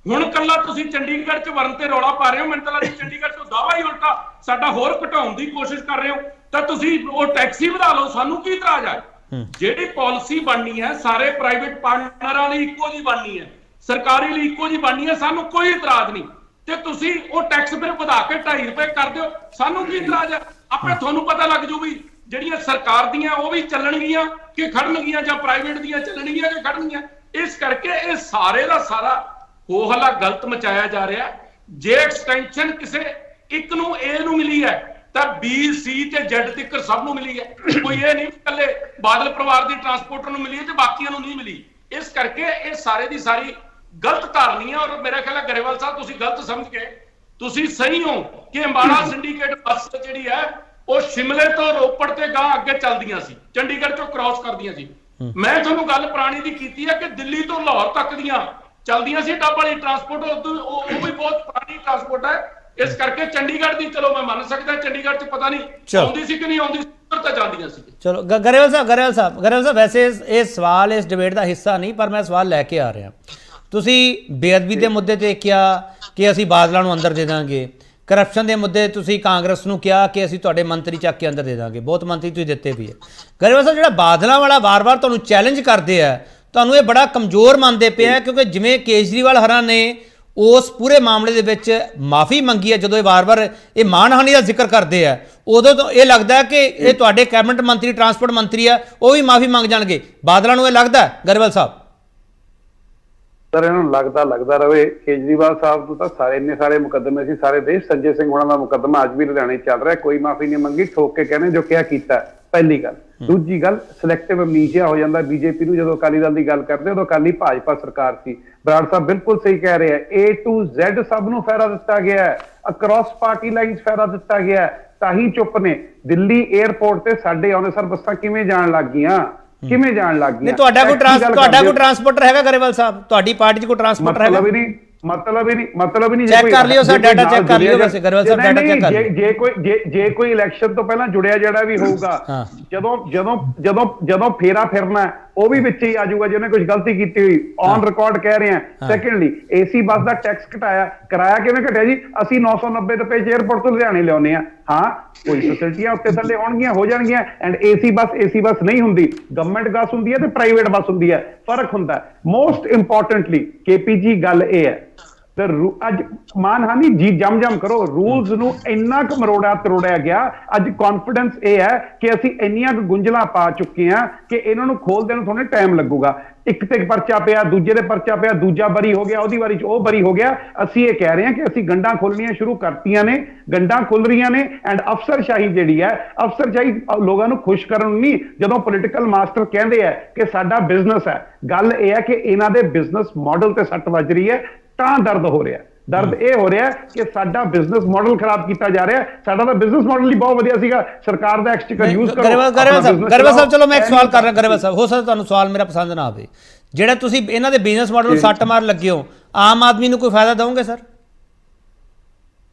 ਹੁਣ ਕੱਲਾ ਤੁਸੀਂ ਚੰਡੀਗੜ੍ਹ 'ਚ ਵਰਨ ਤੇ ਰੌਲਾ ਪਾ ਰਹੇ ਹੋ, ਮੈਨੂੰ ਤਾਂ ਲੱਗਦਾ ਚੰਡੀਗੜ੍ਹ 'ਚੋਂ ਦਾਵਾ ਹੀ ਉਲਟਾ ਸਾਡਾ ਹੋਰ ਘਟਾਉਣ ਦੀ ਕੋਸ਼ਿਸ਼ ਕਰ ਰਹੇ ਹੋ, ਤਾਂ ਤੁਸੀਂ ਉਹ ਟੈਕਸ ਹੀ ਵਧਾ ਲਓ, ਸਾਨੂੰ ਕੀ ਇਤਰਾਜ਼ ਹੈ? ਜਿਹੜੀ ਪਾਲਿਸੀ ਬਣਨੀ ਹੈ ਸਾਰੇ ਪ੍ਰਾਈਵੇਟ ਪਾਰਟਨਰਾਂ ਲਈ ਇੱਕੋ ਜਿਹੀ ਬਣਨੀ ਹੈ, ਸਰਕਾਰੀ ਲਈ ਇੱਕੋ ਜਿਹੀ ਬਣਨੀ ਹੈ, ਸਾਨੂੰ ਕੋਈ ਇਤਰਾਜ਼ ਨਹੀਂ। ਤੇ ਤੁਸੀਂ ਉਹ ਟੈਕਸ ਫਿਰ ਵਧਾ ਕੇ 2.5 ਰੁਪਏ ਕਰ ਦਿਓ, ਸਾਨੂੰ ਕੀ ਇਤਰਾਜ਼ ਹੈ? ਆਪੇ ਤੁਹਾਨੂੰ ਪਤਾ ਲੱਗ ਜੂ ਵੀ ਜਿਹੜੀਆਂ ਸਰਕਾਰ ਦੀਆਂ ਉਹ ਵੀ ਚੱਲਣਗੀਆਂ ਕਿ ਖੜਨਗੀਆਂ, ਜਾਂ ਪ੍ਰਾਈਵੇਟ ਦੀਆਂ ਚੱਲਣਗੀਆਂ ਕਿ ਖੜਨਗੀਆਂ। ਇਸ ਕਰਕੇ ਇਹ ਸਾਰੇ ਦਾ ਸਾਰਾ ਹੋ ਹੱਲਾ ਗਲਤ ਮਚਾਇਆ ਜਾ ਰਿਹਾ। ਜੇ ਐਕਸਟੈਂਸ਼ਨ ਕਿਸੇ ਇੱਕ ਨੂੰ ਏ ਨੂੰ ਮਿਲੀ ਹੈ ਤਾਂ ਬੀ ਸੀ ਤੇ ਜ਼ੈਡ ਤੱਕ ਸਭ ਨੂੰ ਮਿਲੀ ਹੈ। ਕੋਈ ਇਹ ਨਹੀਂ ਇਕੱਲੇ ਬਾਦਲ ਪਰਿਵਾਰ ਦੀ ਟਰਾਂਸਪੋਰਟਰ ਨੂੰ ਮਿਲੀ ਹੈ ਤੇ ਬਾਕੀਆਂ ਨੂੰ ਨਹੀਂ ਮਿਲੀ। ਇਸ ਕਰਕੇ ਇਹ ਸਾਰੇ ਦੀ ਸਾਰੀ ਗਲਤ ਧਾਰਨੀ ਹੈ। ਔਰ ਮੇਰਾ ਖਿਆਲ ਹੈ ਗਰੇਵਾਲ ਸਾਹਿਬ ਤੁਸੀਂ ਗਲਤ ਸਮਝ ਕੇ, ਤੁਸੀਂ ਸਹੀ ਹੋ ਕਿ ਅੰਬਾਲਾ ਸਿੰਡੀਕੇਟ ਬੱਸ ਜਿਹੜੀ ਹੈ ਉਹ ਸ਼ਿਮਲੇ ਤੋਂ ਰੋਪੜ ਤੇ ਗਾਂ ਅੱਗੇ ਚੱਲਦੀਆਂ ਸੀ, ਚੰਡੀਗੜ੍ਹ ਚੋਂ ਕ੍ਰਾਸ ਕਰਦੀਆਂ ਸੀ। ਮੈਂ ਤੁਹਾਨੂੰ ਗੱਲ ਪੁਰਾਣੀ ਦੀ ਕੀਤੀ ਹੈ ਕਿ ਦਿੱਲੀ ਤੋਂ ਲਾਹੌਰ ਤੱਕ ਦੀਆਂ ਚੱਲਦੀਆਂ ਸੀ ਡੱਬ ਵਾਲੀ ਟਰਾਂਸਪੋਰਟ, ਉਹ ਵੀ ਬਹੁਤ ਪੁਰਾਣੀ ਟਰਾਂਸਪੋਰਟ ਹੈ। ਇਸ ਕਰਕੇ ਚੰਡੀਗੜ੍ਹ ਦੀ ਚਲੋ ਮੈਂ ਮੰਨ ਸਕਦਾ, ਚੰਡੀਗੜ੍ਹ 'ਚ ਪਤਾ ਨਹੀਂ ਆਉਂਦੀ ਸੀ ਕਿ ਨਹੀਂ ਆਉਂਦੀ, ਤਾਂ ਜਾਂਦੀਆਂ ਸੀ। ਚਲੋ ਗਰੇਵਾਲ ਸਾਹਿਬ ਵੈਸੇ ਇਹ ਸਵਾਲ ਇਸ ਡਿਬੇਟ ਦਾ ਹਿੱਸਾ ਨਹੀਂ, ਪਰ ਮੈਂ ਸਵਾਲ ਲੈ ਕੇ ਆ ਰਿਹਾ। ਤੁਸੀਂ ਬੇਅਦਬੀ ਦੇ ਮੁੱਦੇ ਤੇ ਕਿਹਾ ਕਿ ਅਸੀਂ ਬਾਦਲਾਂ ਨੂੰ ਅੰਦਰ ਦੇ ਦਾਂਗੇ, ਕਰਪਸ਼ਨ ਦੇ ਮੁੱਦੇ ਤੁਸੀਂ ਕਾਂਗਰਸ ਨੂੰ ਕਿਹਾ ਕਿ ਅਸੀਂ ਤੁਹਾਡੇ ਮੰਤਰੀ ਚੱਕ ਕੇ ਅੰਦਰ ਦੇ ਦਾਂਗੇ, ਬਹੁਤ ਮੰਤਰੀ ਤੁਸੀਂ ਦਿੱਤੇ ਵੀ ਹੈ। ਗਰੇਵਾਲ ਸਾਹਿਬ ਜਿਹੜਾ ਬਾਦਲਾਂ ਵਾਲਾ ਵਾਰ-ਵਾਰ ਤੁਹਾਨੂੰ ਚੈਲੰਜ ਕਰਦੇ ਆ, ਤੁਹਾਨੂੰ ਇਹ ਬੜਾ ਕਮਜ਼ੋਰ ਮੰਨਦੇ ਪਿਆ, ਕਿਉਂਕਿ ਜਿਵੇਂ ਕੇਜਰੀਵਾਲ ਹਰਾਂ ਨੇ ਉਸ ਪੂਰੇ ਮਾਮਲੇ ਦੇ ਵਿੱਚ ਮਾਫੀ ਮੰਗੀ ਹੈ, ਜਦੋਂ ਇਹ ਵਾਰ-ਵਾਰ ਇਹ ਮਾਨਹਾਨੀ ਦਾ ਜ਼ਿਕਰ ਕਰਦੇ ਆ, ਉਦੋਂ ਤੋਂ ਇਹ ਲੱਗਦਾ ਹੈ ਕਿ ਇਹ ਤੁਹਾਡੇ ਕੈਬਨਿਟ ਮੰਤਰੀ ਟਰਾਂਸਪੋਰਟ ਮੰਤਰੀ ਆ ਉਹ ਵੀ ਮਾਫੀ ਮੰਗ ਜਾਣਗੇ। ਬਾਦਲਾਂ ਨੂੰ ਇਹ ਲੱਗਦਾ ਗਰੇਵਾਲ ਸਾਹਿਬ? ਸਰ ਇਹਨਾਂ ਨੂੰ ਲੱਗਦਾ ਰਵੇ। ਕੇਜਰੀਵਾਲ ਸਾਹਿਬ ਤੋਂ ਤਾਂ ਸਾਰੇ ਇੰਨੇ ਸਾਰੇ ਮੁਕੱਦਮੇ ਸੀ ਸਾਰੇ ਦੇਸ਼, ਸੰਜੇ ਸਿੰਘ ਹੋਣਾ ਦਾ ਮੁਕੱਦਮਾ ਅੱਜ ਵੀ ਲੁਧਿਆਣੇ ਚੱਲ ਰਿਹਾ, ਕੋਈ ਮਾਫੀ ਨਹੀਂ ਮੰਗੀ, ਠੋਕ ਕੇ ਕਹਿੰਦੇ ਜੋ ਕਿਹਾ ਕੀਤਾ। ਪਹਿਲੀ ਗੱਲ। ਦੂਜੀ ਗੱਲ, ਸਿਲੈਕਟਿਵ ਅਮਨੀਸ਼ੀਆ ਹੋ ਜਾਂਦਾ ਬੀਜੇਪੀ ਨੂੰ। ਜਦੋਂ ਅਕਾਲੀ ਦਲ ਦੀ ਗੱਲ ਕਰਦੇ ਉਦੋਂ ਅਕਾਲੀ ਭਾਜਪਾ ਸਰਕਾਰ ਸੀ। ਬਰਾੜ ਸਾਹਿਬ ਬਿਲਕੁਲ ਸਹੀ ਕਹਿ ਰਹੇ ਆ, A to Z ਸਭ ਨੂੰ ਫੈਰਾ ਦਿੱਤਾ ਗਿਆ ਹੈ, ਅਕ੍ਰੋਸ ਪਾਰਟੀ ਲਾਈਨਸ ਫੈਰਾ ਦਿੱਤਾ ਗਿਆ ਹੈ, ਤਾਂ ਹੀ ਚੁੱਪ ਨੇ। ਦਿੱਲੀ 에ਅਰਪੋਰਟ ਤੇ ਸਾਡੇ ਅੰਮ੍ਰਿਤਸਰ ਬੱਸਾਂ ਕਿਵੇਂ ਜਾਣ ਲੱਗ ਗਈਆਂ, ਕਿਵੇਂ ਜਾਣ ਲੱਗ ਗਈਆਂ? ਤੁਹਾਡਾ ਕੋਈ ਟਰਾਂਸਪੋਰਟਰ ਹੈਗਾ ਗਰੇਵਾਲ ਸਾਹਿਬ? ਤੁਹਾਡੀ ਪਾਰਟੀ 'ਚ ਕੋਈ ਟਰਾਂਸਪੋਰਟਰ ਹੈਗਾ? ਮਤਲਬ ਹੀ ਨਹੀਂ ਚੈੱਕ ਕਰ ਲਿਓ ਸਰ, ਡਾਟਾ ਚੈੱਕ ਕਰ ਲਿਓ ਵੈਸੇ ਗਰੇਵਾਲ ਸਾਹਿਬ, ਡਾਟਾ ਚੈੱਕ ਕਰ ਲਿਓ। ਜੇ ਕੋਈ ਇਲੈਕਸ਼ਨ ਤੋਂ ਪਹਿਲਾਂ ਜੁੜਿਆ ਜਿਹੜਾ ਵੀ ਹੋਊਗਾ, ਜਦੋਂ ਫੇਰਾ ਫਿਰਨਾ ਉਹ ਵੀ ਵਿੱਚ ਹੀ ਆ ਜਾਊਗਾ ਜੇ ਉਹਨੇ ਕੁਝ ਗਲਤੀ ਕੀਤੀ ਹੋਈ, ਔਨ ਰਿਕਾਰਡ ਕਹਿ ਰਹੇ ਹਾਂ। ਸੈਕੰਡਲੀ ਏਸੀ ਬੱਸ ਦਾ ਟੈਕਸ ਘਟਾਇਆ, ਕਿਰਾਇਆ ਕਿਵੇਂ ਘਟਿਆ ਜੀ? ਅਸੀਂ 990 ਰੁਪਏ ਚ 에ਅਰਪੋਰਟ ਤੋਂ ਲੁਧਿਆਣੇ ਲਿਆਉਂਦੇ ਆ। ਹਾਂ, ਕੋਈ ਫੈਸਿਲਿਟੀਆਂ ਉੱਤੇ ਥੱਲੇ ਹੋਣਗੀਆਂ, ਹੋ ਜਾਣਗੀਆਂ। ਐਂਡ ਏਸੀ ਬੱਸ ਨਹੀਂ ਹੁੰਦੀ, ਗਵਰਨਮੈਂਟ ਬੱਸ ਹੁੰਦੀ ਹੈ ਤੇ ਪ੍ਰਾਈਵੇਟ ਬੱਸ ਹੁੰਦੀ ਹੈ, ਫਰਕ ਹੁੰਦਾ। ਮੋਸਟ ਇੰਪੋਰਟੈਂਟਲੀ KPG ਗੱਲ ਇਹ ਹੈ, ਤੇ ਅੱਜ ਮਾਨਹਾਨੀ ਜੀ ਜਮ ਕਰੋ, ਰੂਲਸ ਨੂੰ ਇੰਨਾ ਕੁ ਮਰੋੜਿਆ ਤਰੋੜਿਆ ਗਿਆ। ਅੱਜ ਕੌਨਫੀਡੈਂਸ ਇਹ ਹੈ ਕਿ ਅਸੀਂ ਇੰਨੀਆਂ ਕੁ ਗੁੰਝਲਾਂ ਪਾ ਚੁੱਕੇ ਹਾਂ ਕਿ ਇਹਨਾਂ ਨੂੰ ਖੋਲਦੇ ਨੂੰ ਥੋੜਾ ਟਾਈਮ ਲੱਗੂਗਾ। ਇੱਕ ਤੇ ਪਰਚਾ ਪਿਆ, ਦੂਜੇ ਦੇ ਪਰਚਾ ਪਿਆ, ਦੂਜਾ ਬਰੀ ਹੋ ਗਿਆ, ਉਹਦੀ ਵਾਰੀ ਚ ਉਹ ਬਰੀ ਹੋ ਗਿਆ। ਅਸੀਂ ਇਹ ਕਹਿ ਰਹੇ ਹਾਂ ਕਿ ਅਸੀਂ ਗੰਢਾਂ ਖੋਲਣੀਆਂ ਸ਼ੁਰੂ ਕਰਤੀਆਂ ਨੇ, ਗੰਢਾਂ ਖੁੱਲ ਰਹੀਆਂ ਨੇ। ਐਂਡ ਅਫਸਰਸ਼ਾਹੀ ਜਿਹੜੀ ਹੈ, ਅਫਸਰਸ਼ਾਹੀ ਲੋਕਾਂ ਨੂੰ ਖੁਸ਼ ਕਰਨ ਨੂੰ ਨਹੀਂ, ਜਦੋਂ ਪੋਲੀਟੀਕਲ ਮਾਸਟਰ ਕਹਿੰਦੇ ਆ ਕਿ ਸਾਡਾ ਬਿਜ਼ਨਸ ਹੈ, ਗੱਲ ਇਹ ਹੈ ਕਿ ਇਹਨਾਂ ਦੇ ਬਿਜ਼ਨਸ ਮਾਡਲ ਤੇ ਸੱਟ ਵੱਜ ਰਹੀ ਹੈ, ਤਾਂ ਦਰਦ ਹੋ ਰਿਹਾ। ਦਰਦ ਇਹ ਹੋ ਰਿਹਾ ਕਿ ਸਾਡਾ ਬਿਜ਼ਨਸ ਮਾਡਲ ਖਰਾਬ ਕੀਤਾ ਜਾ ਰਿਹਾ। ਸਾਡਾ ਤਾਂ ਬਿਜ਼ਨਸ ਮਾਡਲ ਹੀ ਬਹੁਤ ਵਧੀਆ ਸੀਗਾ, ਸਰਕਾਰ ਦਾ ਐਕਸਟੀਕਰ ਯੂਜ਼ ਕਰੋ। ਗਰੇਵਾਲ ਸਾਹਿਬ ਚਲੋ ਮੈਂ ਇੱਕ ਸਵਾਲ ਕਰ ਰਿਹਾ। ਗਰੇਵਾਲ ਸਾਹਿਬ, ਹੋ ਸਕਦਾ ਤੁਹਾਨੂੰ ਸਵਾਲ ਮੇਰਾ ਪਸੰਦ ਨਾ ਆਵੇ, ਜਿਹੜਾ ਤੁਸੀਂ ਇਹਨਾਂ ਦੇ ਬਿਜ਼ਨਸ ਮਾਡਲ ਨੂੰ ਸੱਟ ਮਾਰ ਲੱਗੇ ਹੋ, ਆਮ ਆਦਮੀ ਨੂੰ ਕੋਈ ਫਾਇਦਾ ਦਵੋਗੇ ਸਰ?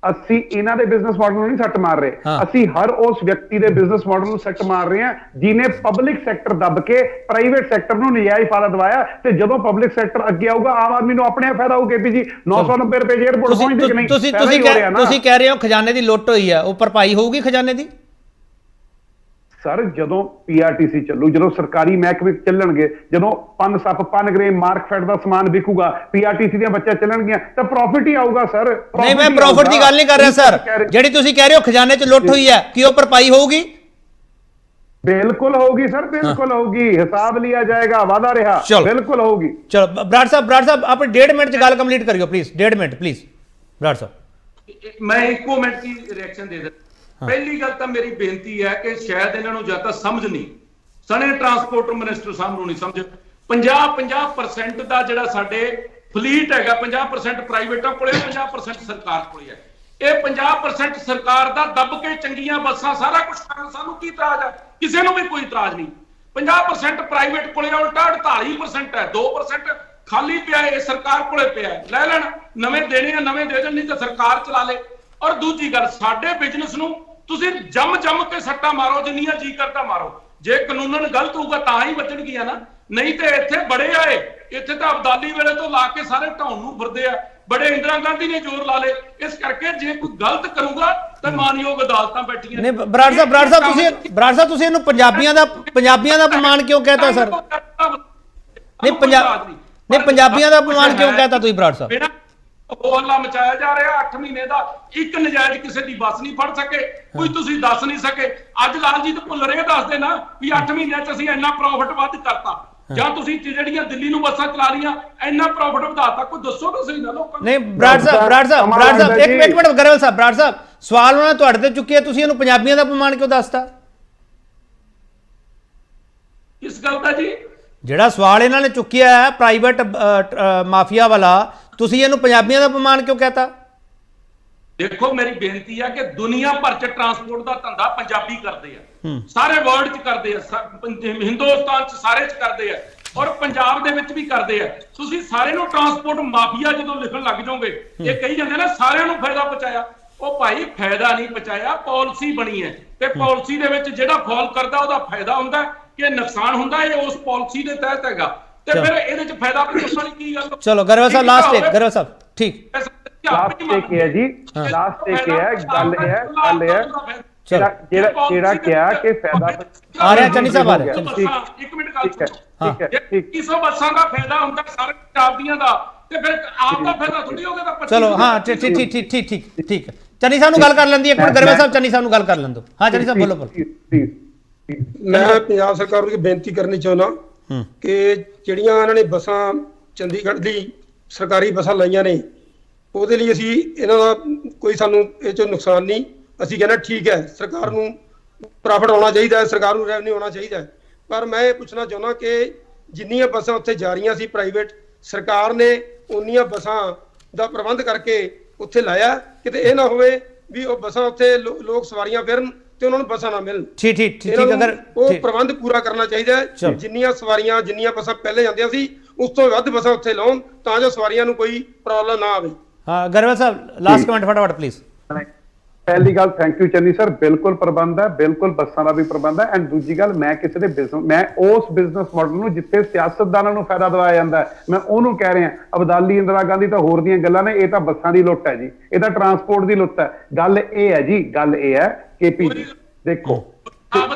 ਅਸੀਂ ਇਹਨਾਂ ਦੇ ਬਿਜ਼ਨਸ ਮਾਡਲ ਨੂੰ ਨਹੀਂ ਸੱਟ ਮਾਰ ਰਹੇ, ਅਸੀਂ ਹਰ ਉਸ ਵਿਅਕਤੀ ਦੇ ਬਿਜ਼ਨਸ ਮਾਡਲ ਨੂੰ ਸੱਟ ਮਾਰ ਰਹੇ ਹਾਂ ਜਿਹਨੇ ਪਬਲਿਕ ਸੈਕਟਰ ਦੱਬ ਕੇ ਪ੍ਰਾਈਵੇਟ ਸੈਕਟਰ ਨੂੰ ਨਜਾਇਜ਼ ਫਾਇਦਾ ਦਵਾਇਆ। ਤੇ ਜਦੋਂ ਪਬਲਿਕ ਸੈਕਟਰ ਅੱਗੇ ਆਊਗਾ, ਆਮ ਆਦਮੀ ਨੂੰ ਆਪਣੇ ਫਾਇਦਾ ਹੋਊ। KPG 990 ਰੁਪਏ 에ਅਰਪੋਰਟ ਪਹੁੰਚਦੇ ਕਿ ਨਹੀਂ? ਤੁਸੀਂ ਕਹਿ ਰਹੇ ਹੋ ਖਜ਼ਾਨੇ ਦੀ ਲੁੱਟ ਹੋਈ ਹੈ, ਉਹ ਭਰਪਾਈ ਹੋਊਗੀ ਖਜ਼ਾਨੇ ਦੀ? ਸਰ, ਜਦੋਂ PRTC ਚੱਲੂ, ਜਦੋਂ ਸਰਕਾਰੀ ਮਹਿਕਮੇ ਚੱਲਣਗੇ, ਜਦੋਂ ਪੰਨ ਸੱਪ ਗਰੇ ਮਾਰਕਫੈਟ ਦਾ ਸਮਾਨ ਵਿਕੂਗਾ, PRTC ਦੀਆਂ ਬੱਚਾ ਚੱਲਣਗੀਆਂ, ਤਾਂ ਪ੍ਰੋਫਿਟ ਹੀ ਆਊਗਾ ਸਰ। ਨਹੀਂ, ਮੈਂ ਪ੍ਰੋਫਿਟ ਦੀ ਗੱਲ ਨਹੀਂ ਕਰ ਰਿਹਾ ਸਰ। ਜਿਹੜੀ ਤੁਸੀਂ ਕਹਿ ਰਹੇ ਹੋ ਖਜ਼ਾਨੇ 'ਚ ਲੁੱਟ ਹੋਈ ਹੈ, ਕੀ ਉਹ ਭਰਪਾਈ ਹੋਊਗੀ? ਬਿਲਕੁਲ ਹੋਊਗੀ ਸਰ, ਬਿਲਕੁਲ ਹੋਊਗੀ। ਹਿਸਾਬ ਲਿਆ ਜਾਏਗਾ, ਵਾਦਾ ਰਿਹਾ, ਬਿਲਕੁਲ ਹੋਊਗੀ। ਚਲੋ ਬਰਾੜ ਸਾਹਿਬ ਆਪਣੇ 1.5 ਮਿੰਟ 'ਚ ਗੱਲ ਕੰਪਲੀਟ ਕਰਿਓ ਪਲੀਜ਼। 1.5 ਮਿੰਟ ਪਲੀਜ਼ ਬਰਾੜ ਸਾਹਿਬ। ਮੈਂ ਇੱਕੋ ਮਿੰਟ ਦੀ ਰਿਐਕਸ਼ਨ ਦੇ ਦਿੰਦਾ। ਪਹਿਲੀ ਗੱਲ ਤਾਂ ਮੇਰੀ ਬੇਨਤੀ ਹੈ ਕਿ ਸ਼ਾਇਦ ਇਹਨਾਂ ਨੂੰ ਜਾਂ ਤਾਂ ਸਮਝ ਨਹੀਂ, ਸਣੇ ਟਰਾਂਸਪੋਰਟ ਮਿਨਿਸਟਰ ਸਾਹਿਬ ਨੂੰ ਨਹੀਂ ਸਮਝ। 50% ਦਾ ਜਿਹੜਾ ਸਾਡੇ ਫਲੀਟ ਹੈਗਾ, 50% ਪ੍ਰਾਈਵੇਟਾਂ ਕੋਲੇ, 50% ਸਰਕਾਰ ਕੋਲੇ ਹੈ। ਇਹ 50% ਸਰਕਾਰ ਦਾ ਦੱਬ ਕੇ ਚੰਗੀਆਂ ਬੱਸਾਂ ਸਾਰਾ ਕੁਝ ਕਰਨ, ਸਾਨੂੰ ਕੀ ਇਤਰਾਜ਼ ਹੈ? ਕਿਸੇ ਨੂੰ ਵੀ ਕੋਈ ਇਤਰਾਜ਼ ਨਹੀਂ। 50% ਪ੍ਰਾਈਵੇਟ ਕੋਲੇ, ਉਲਟਾ 48% ਹੈ, 2% ਖਾਲੀ ਪਿਆ ਹੈ, ਇਹ ਸਰਕਾਰ ਕੋਲੇ ਪਿਆ ਹੈ। ਲੈ ਲੈਣ, ਨਵੇਂ ਦੇਣੇ ਆ ਨਵੇਂ ਦੇ ਦੇਣ, ਨਹੀਂ ਤਾਂ ਸਰਕਾਰ ਚਲਾ ਲੇ। ਔਰ ਦੂਜੀ ਗੱਲ, ਸਾਡੇ ਬਿਜ਼ਨਸ ਨੂੰ ਤੁਸੀਂ ਜੰਮ ਕੇ ਸੱਟਾਂ ਮਾਰੋ, ਜਿੰਨੀਆਂ ਜੀ ਕਰਦਾ ਮਾਰੋ। ਜੇ ਕਾਨੂੰਨਨ ਗਲਤ ਹੋਊਗਾ ਤਾਂ ਹੀ ਬਚਣਗੀਆਂ ਨਾ, ਨਹੀਂ ਤੇ ਇੱਥੇ ਬੜੇ ਆਏ, ਇੱਥੇ ਤਾਂ ਅਬਦਾਲੀ ਵੇਲੇ ਤੋਂ ਲਾ ਕੇ ਸਾਰੇ ਢਾਉਣ ਨੂੰ ਫਿਰਦੇ ਆ। ਬੜੇ ਇੰਦਰਾ ਗਾਂਧੀ ਨੇ ਜ਼ੋਰ ਲਾ ਲੇ। ਇਸ ਕਰਕੇ ਜੇ ਕੋਈ ਗਲਤ ਕਰੂਗਾ ਤਾਂ ਮਾਨਯੋਗ ਅਦਾਲਤਾਂ ਬੈਠੀਆਂ ਨੇ। ਬਰਾੜ ਸਾਹਿਬ ਤੁਸੀਂ ਇਹਨੂੰ ਪੰਜਾਬੀਆਂ ਦਾ ਅਪਮਾਨ ਕਿਉਂ ਕਹਿਤਾ ਸਰ? ਨਹੀਂ, ਪੰਜਾਬੀਆਂ ਦਾ ਅਪਮਾਨ ਕਿਉਂ ਕਹਿਤਾ ਤੁਸੀਂ ਬਰਾੜ ਸਾਹਿਬ? ਹੋਲਾ ਮਚਾਇਆ ਜਾ ਰਿਹਾ। 8 ਮਹੀਨੇ ਦਾ ਇੱਕ ਨਜਾਇਜ਼ ਕਿਸੇ ਦੀ ਬੱਸ ਨਹੀਂ ਫੜ ਸਕੇ, ਕੋਈ ਤੁਸੀਂ ਦੱਸ ਨਹੀਂ ਸਕੇ। ਅੱਜ ਲਾਲਜੀਤ ਭੁੱਲਰ ਇਹ ਦੱਸਦੇ ਨਾ ਵੀ 8 ਮਹੀਨਿਆਂ 'ਚ ਅਸੀਂ ਇੰਨਾ ਪ੍ਰੋਫਿਟ ਵੱਧ ਕਰਤਾ, ਜਾਂ ਤੁਸੀਂ ਜਿਹੜੀਆਂ ਦਿੱਲੀ ਨੂੰ ਬੱਸਾਂ ਚਲਾ ਰਹੀਆਂ ਇੰਨਾ ਪ੍ਰੋਫਿਟ ਵਧਾਤਾ। ਕੋਈ ਦੱਸੋ ਤਾਂ ਸਹੀ ਨਾ ਲੋਕਾਂ ਨੂੰ। ਨਹੀਂ, ਬਰਾੜ ਸਾਹਿਬ ਇੱਕ ਮਿੰਟ ਗਰੇਵਾਲ ਸਾਹਿਬ, ਬਰਾੜ ਸਾਹਿਬ ਸਵਾਲ ਉਹਨਾਂ ਨੇ ਤੁਹਾਡੇ ਤੇ ਚੁੱਕਿਆ, ਤੁਸੀਂ ਇਹਨੂੰ ਪੰਜਾਬੀਆਂ ਦਾ ਅਪਮਾਨ ਕਿਉਂ ਦੱਸਤਾ? ਇਸ ਗੱਲ ਦਾ ਜੀ ਜਿਹੜਾ ਸਵਾਲ ਇਹਨਾਂ ਨੇ ਚੁੱਕਿਆ ਹੈ ਪ੍ਰਾਈਵੇਟ ਮਾਫੀਆ ਵਾਲਾ, ਤੁਸੀਂ ਇਹਨੂੰ ਪੰਜਾਬੀਆਂ ਦਾ ਅਪਮਾਨ ਕਿਉਂ ਕਹਤਾ? ਦੇਖੋ, ਮੇਰੀ ਬੇਨਤੀ ਹੈ ਕਿ ਦੁਨੀਆ ਭਰ 'ਚ ਟਰਾਂਸਪੋਰਟ ਦਾ ਧੰਦਾ ਪੰਜਾਬੀ ਕਰਦੇ ਆ, ਸਾਰੇ ਵਰਲਡ 'ਚ ਕਰਦੇ ਆ, ਹਿੰਦੁਸਤਾਨ 'ਚ ਸਾਰੇ 'ਚ ਕਰਦੇ ਆ, ਔਰ ਪੰਜਾਬ ਦੇ ਵਿੱਚ ਵੀ ਕਰਦੇ ਆ। ਤੁਸੀਂ ਸਾਰੇ ਨੂੰ ਟਰਾਂਸਪੋਰਟ ਮਾਫੀਆ ਜਦੋਂ ਲਿਖਣ ਲੱਗ ਜਾਓਗੇ, ਇਹ ਕਹੀ ਜਾਂਦੇ ਨਾ ਸਾਰਿਆਂ ਨੂੰ ਫਾਇਦਾ ਪਹੁੰਚਾਇਆ। ਉਹ ਭਾਈ ਫਾਇਦਾ ਨਹੀਂ ਪਹੁੰਚਾਇਆ, ਪਾਲਿਸੀ ਬਣੀ ਹੈ ਤੇ ਪਾਲਿਸੀ ਦੇ ਵਿੱਚ ਜਿਹੜਾ ਫਾਲ ਕਰਦਾ ਉਹਦਾ ਫਾਇਦਾ ਹੁੰਦਾ ਕਿ ਨੁਕਸਾਨ ਹੁੰਦਾ, ਇਹ ਉਸ ਪਾਲਿਸੀ ਦੇ ਤਹਿਤ ਹੈਗਾ। ਤੇ ਫਿਰ ਇਹਦੇ 'ਚ ਫਾਇਦਾ ਪੁੱਛਣ ਵਾਲੀ ਕੀ ਗੱਲ? ਚਲੋ ਗਰੇਵਾਲ ਸਾਹਿਬ ਲਾਸਟ ਇੱਕ, ਗਰੇਵਾਲ ਸਾਹਿਬ ਠੀਕ ਲਾਸਟ ਇੱਕ ਹੈ ਜੀ, ਲਾਸਟ ਇੱਕ ਹੈ। ਗੱਲ ਹੈ ਜਿਹੜਾ ਕਿਹਾ ਕਿ ਫਾਇਦਾ ਆ ਰਿਹਾ। ਚੰਨੀ ਸਾਹਿਬ ਆ ਰਿਹਾ। ਇੱਕ ਮਿੰਟ ਗੱਲ ਠੀਕ ਹੈ। 2100 ਬੱਸਾਂ ਦਾ ਫਾਇਦਾ ਹੁੰਦਾ ਸਾਰੇ ਪੰਜਾਬ ਦੀਆਂ ਦਾ, ਤੇ ਫਿਰ ਆਪ ਦਾ ਫਾਇਦਾ ਥੋੜੀ ਹੋਗਾ ਤਾਂ। ਚਲੋ ਹਾਂ, ਠੀਕ। ਚੰਨੀ ਸਾਹਿਬ ਨੂੰ ਗੱਲ ਕਰ ਲੈਂਦੀ ਇੱਕ ਮਿੰਟ। ਗਰੇਵਾਲ ਸਾਹਿਬ ਚੰਨੀ ਸਾਹਿਬ ਨੂੰ ਗੱਲ ਕਰ ਲੈਣ ਦਿਓ। ਹਾਂ ਚੰਨੀ ਸਾਹਿਬ ਬੋਲੋ। ਮੈਂ ਪੰਜਾਬ ਸਰਕਾਰ ਨੂੰ ਬੇਨਤੀ ਕਰਨੀ ਚਾਹੁੰਦਾ ਕਿ ਜਿਹੜੀਆਂ ਇਹਨਾਂ ਨੇ ਬੱਸਾਂ ਚੰਡੀਗੜ੍ਹ ਦੀ ਸਰਕਾਰੀ ਬੱਸਾਂ ਲਾਈਆਂ ਨੇ, ਉਹਦੇ ਲਈ ਅਸੀਂ ਇਹਨਾਂ ਦਾ ਕੋਈ ਸਾਨੂੰ ਇਹ 'ਚੋਂ ਨੁਕਸਾਨ ਨਹੀਂ। ਅਸੀਂ ਕਹਿੰਦੇ ਠੀਕ ਹੈ, ਸਰਕਾਰ ਨੂੰ ਪ੍ਰੋਫਿਟ ਆਉਣਾ ਚਾਹੀਦਾ ਹੈ, ਸਰਕਾਰ ਨੂੰ ਰੈਵਨਿਊ ਆਉਣਾ ਚਾਹੀਦਾ ਹੈ। ਪਰ ਮੈਂ ਇਹ ਪੁੱਛਣਾ ਚਾਹੁੰਦਾ ਕਿ ਜਿੰਨੀਆਂ ਬੱਸਾਂ ਉੱਥੇ ਜਾ ਰਹੀਆਂ ਸੀ ਪ੍ਰਾਈਵੇਟ, ਸਰਕਾਰ ਨੇ ਉਨੀਆਂ ਬੱਸਾਂ ਦਾ ਪ੍ਰਬੰਧ ਕਰਕੇ ਉੱਥੇ ਲਾਇਆ। ਕਿਤੇ ਇਹ ਨਾ ਹੋਵੇ ਵੀ ਉਹ ਬੱਸਾਂ ਉੱਥੇ ਲੋਕ ਸਵਾਰੀਆਂ ਫਿਰਨ ਤੇ ਉਹਨਾਂ ਨੂੰ ਬੱਸਾਂ ਨਾ ਮਿਲਣ। ਠੀਕ ਅਗਰ ਉਹ ਪ੍ਰਬੰਧ ਪੂਰਾ ਕਰਨਾ ਚਾਹੀਦਾ ਹੈ। ਜਿੰਨੀਆਂ ਸਵਾਰੀਆਂ, ਜਿੰਨੀਆਂ ਬੱਸਾਂ ਪਹਿਲੇ ਜਾਂਦੀਆਂ ਸੀ, ਉਸ ਤੋਂ ਵੱਧ ਬੱਸਾਂ ਉੱਥੇ ਲਾਉਣ ਤਾਂ ਜੋ ਸਵਾਰੀਆਂ ਨੂੰ ਕੋਈ ਪ੍ਰੋਬਲਮ ਨਾ ਆਵੇ। ਹਾਂ ਗਰੇਵਾਲ ਸਾਹਿਬ ਲਾਸਟ ਕਮੈਂਟ ਫਟਾਫਟ ਪਲੀਜ਼। पहली गल थैंक यू चन्नी सर, बिल्कुल प्रबंध है, बिल्कुल बसां का भी प्रबंध है। एंड दूजी गल, मैं किसी दे बिजनेस, मैं उस बिजनेस मॉडल नूं जिथे सियासतदानां नूं फायदा दिवाया जांदा है, मैं उहनूं कह रहा अबदाली इंदिरा गांधी तो होर दीयां गल्लां ने, ये तो बसां दी लुੱਟ है जी, ये तो ट्रांसपोर्ट की लुੱਟ है। गल ये है जी, गल ये है केपी जी देखो,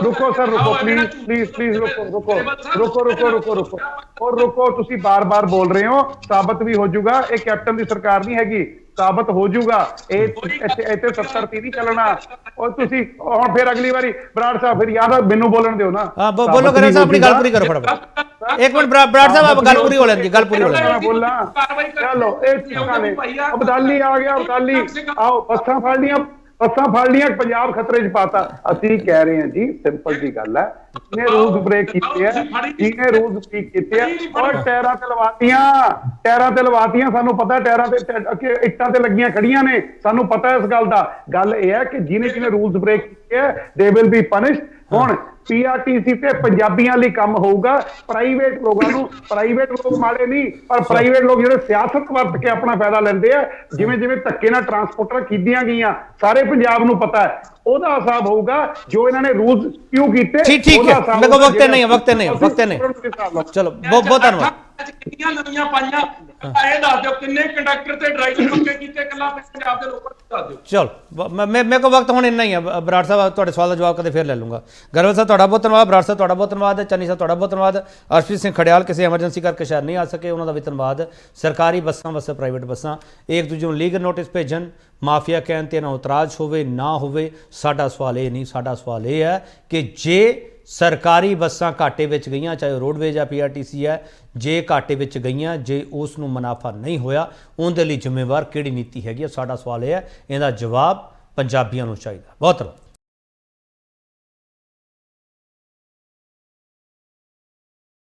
रुको सर, रुको प्लीज प्लीज प्लीज, रुको रुको रुको रुको रुको रुको और रुको, तुसी बार बार बोल रहे हो, साबित भी हो जाऊगा ये कैप्टन की सरकार नहीं हैगी, साबित हो जाऊगा इतने 70 नहीं चलना। और तुसी हुण फिर अगली बारी बराड़ साहब फिर याद मैनू बोलन दिओ ना। हाँ बोलो करो साहब, अपनी गल पूरी करो फटाफट। एक मिनट बराड़ साहब, आप गल पूरी हो लेंगे, गल पूरी हो लेंगे। बोलना चलो, अबदाली आ गया, अबदाली आओ, बसां फड़ लियां, बसां फड़ लियां, पंजाब खतरे च पाता। असीं कह रहे हैं जी, सिंपल जी गल है, जिन्हें रूल्स ब्रेक किए हैं, जिन्हें रूल्स ब्रेक किए हैं और टैरां ते लवातियां, सानू पता है टैरां ते इट्टां ते लगियां खड़ियां ने, सानू पता है इस गल दा। गल यह है कि जिन्हें रूल्स ब्रेक किए दे विल बी पनिश्ड। हुण पीआरटीसी ते पंजाबियां लई काम होऊगा, प्राइवेट लोगों नूं, प्राइवेट लोग माड़े नहीं, पर प्राइवेट लोग जिहड़े सियासत वरत के अपना फायदा लैंदे आ, जिवें जिवें धक्के नाल ट्रांसपोर्टर कीतियां गईयां, सारे पंजाब नूं पता है, ओहदा हिसाब होऊगा जो इन्हां ने रूल्स क्यों कीते। ठीक है, मेरे को वक्त नहीं, चलो बहुत बहुत धन्यवाद। कितनियां नवीं पाइयां ਇਹ ਦੱਸ ਦਿਓ, ਕਿੰਨੇ ਕੰਡਕਟਰ ਤੇ ਡਰਾਈਵਰ ਪੱਕੇ ਕੀਤੇ, ਕੱਲਾ ਪੰਜਾਬ ਦੇ ਲੋਕਾਂ ਨੂੰ ਦੱਸ ਦਿਓ। चलो मेरे को वक्त हुण इन्ना ही है। बराड़ साहब तुहाडे सवाल का जवाब कदे फिर ले लूँगा। गरवल साहब तुहाडा बहुत धन्यवाद, बराड़ साहब तुहाडा बहुत धन्यवाद, चन्नी साहब तुहाडा बहुत धन्यवाद। अर्शप्रीत सिंह खड़ियाल किसी एमरजेंसी करके शहर नहीं आ सके, उन्होंने भी धन्यवाद। सरकारी बसां वस्से प्राइवेट बसां एक दूजे नूं लीगल नोटिस भेजन, माफिया कहण ते ना उतराज होवे ना होवे, साडा सवाल ये नहीं, साडा सवाल ये है कि जे सरकारी बसां घाटे विच गईयां, चाहे रोडवेज या पीआरटीसी है, जे घाटे विच गईयां, जे उस नूं मुनाफा नहीं होया, उहदे लई जिम्मेवार किहड़ी नीति हैगी, साडा सवाल यह है, इहदा जवाब पंजाबियां नूं चाहीदा। बहुत धन्यवाद।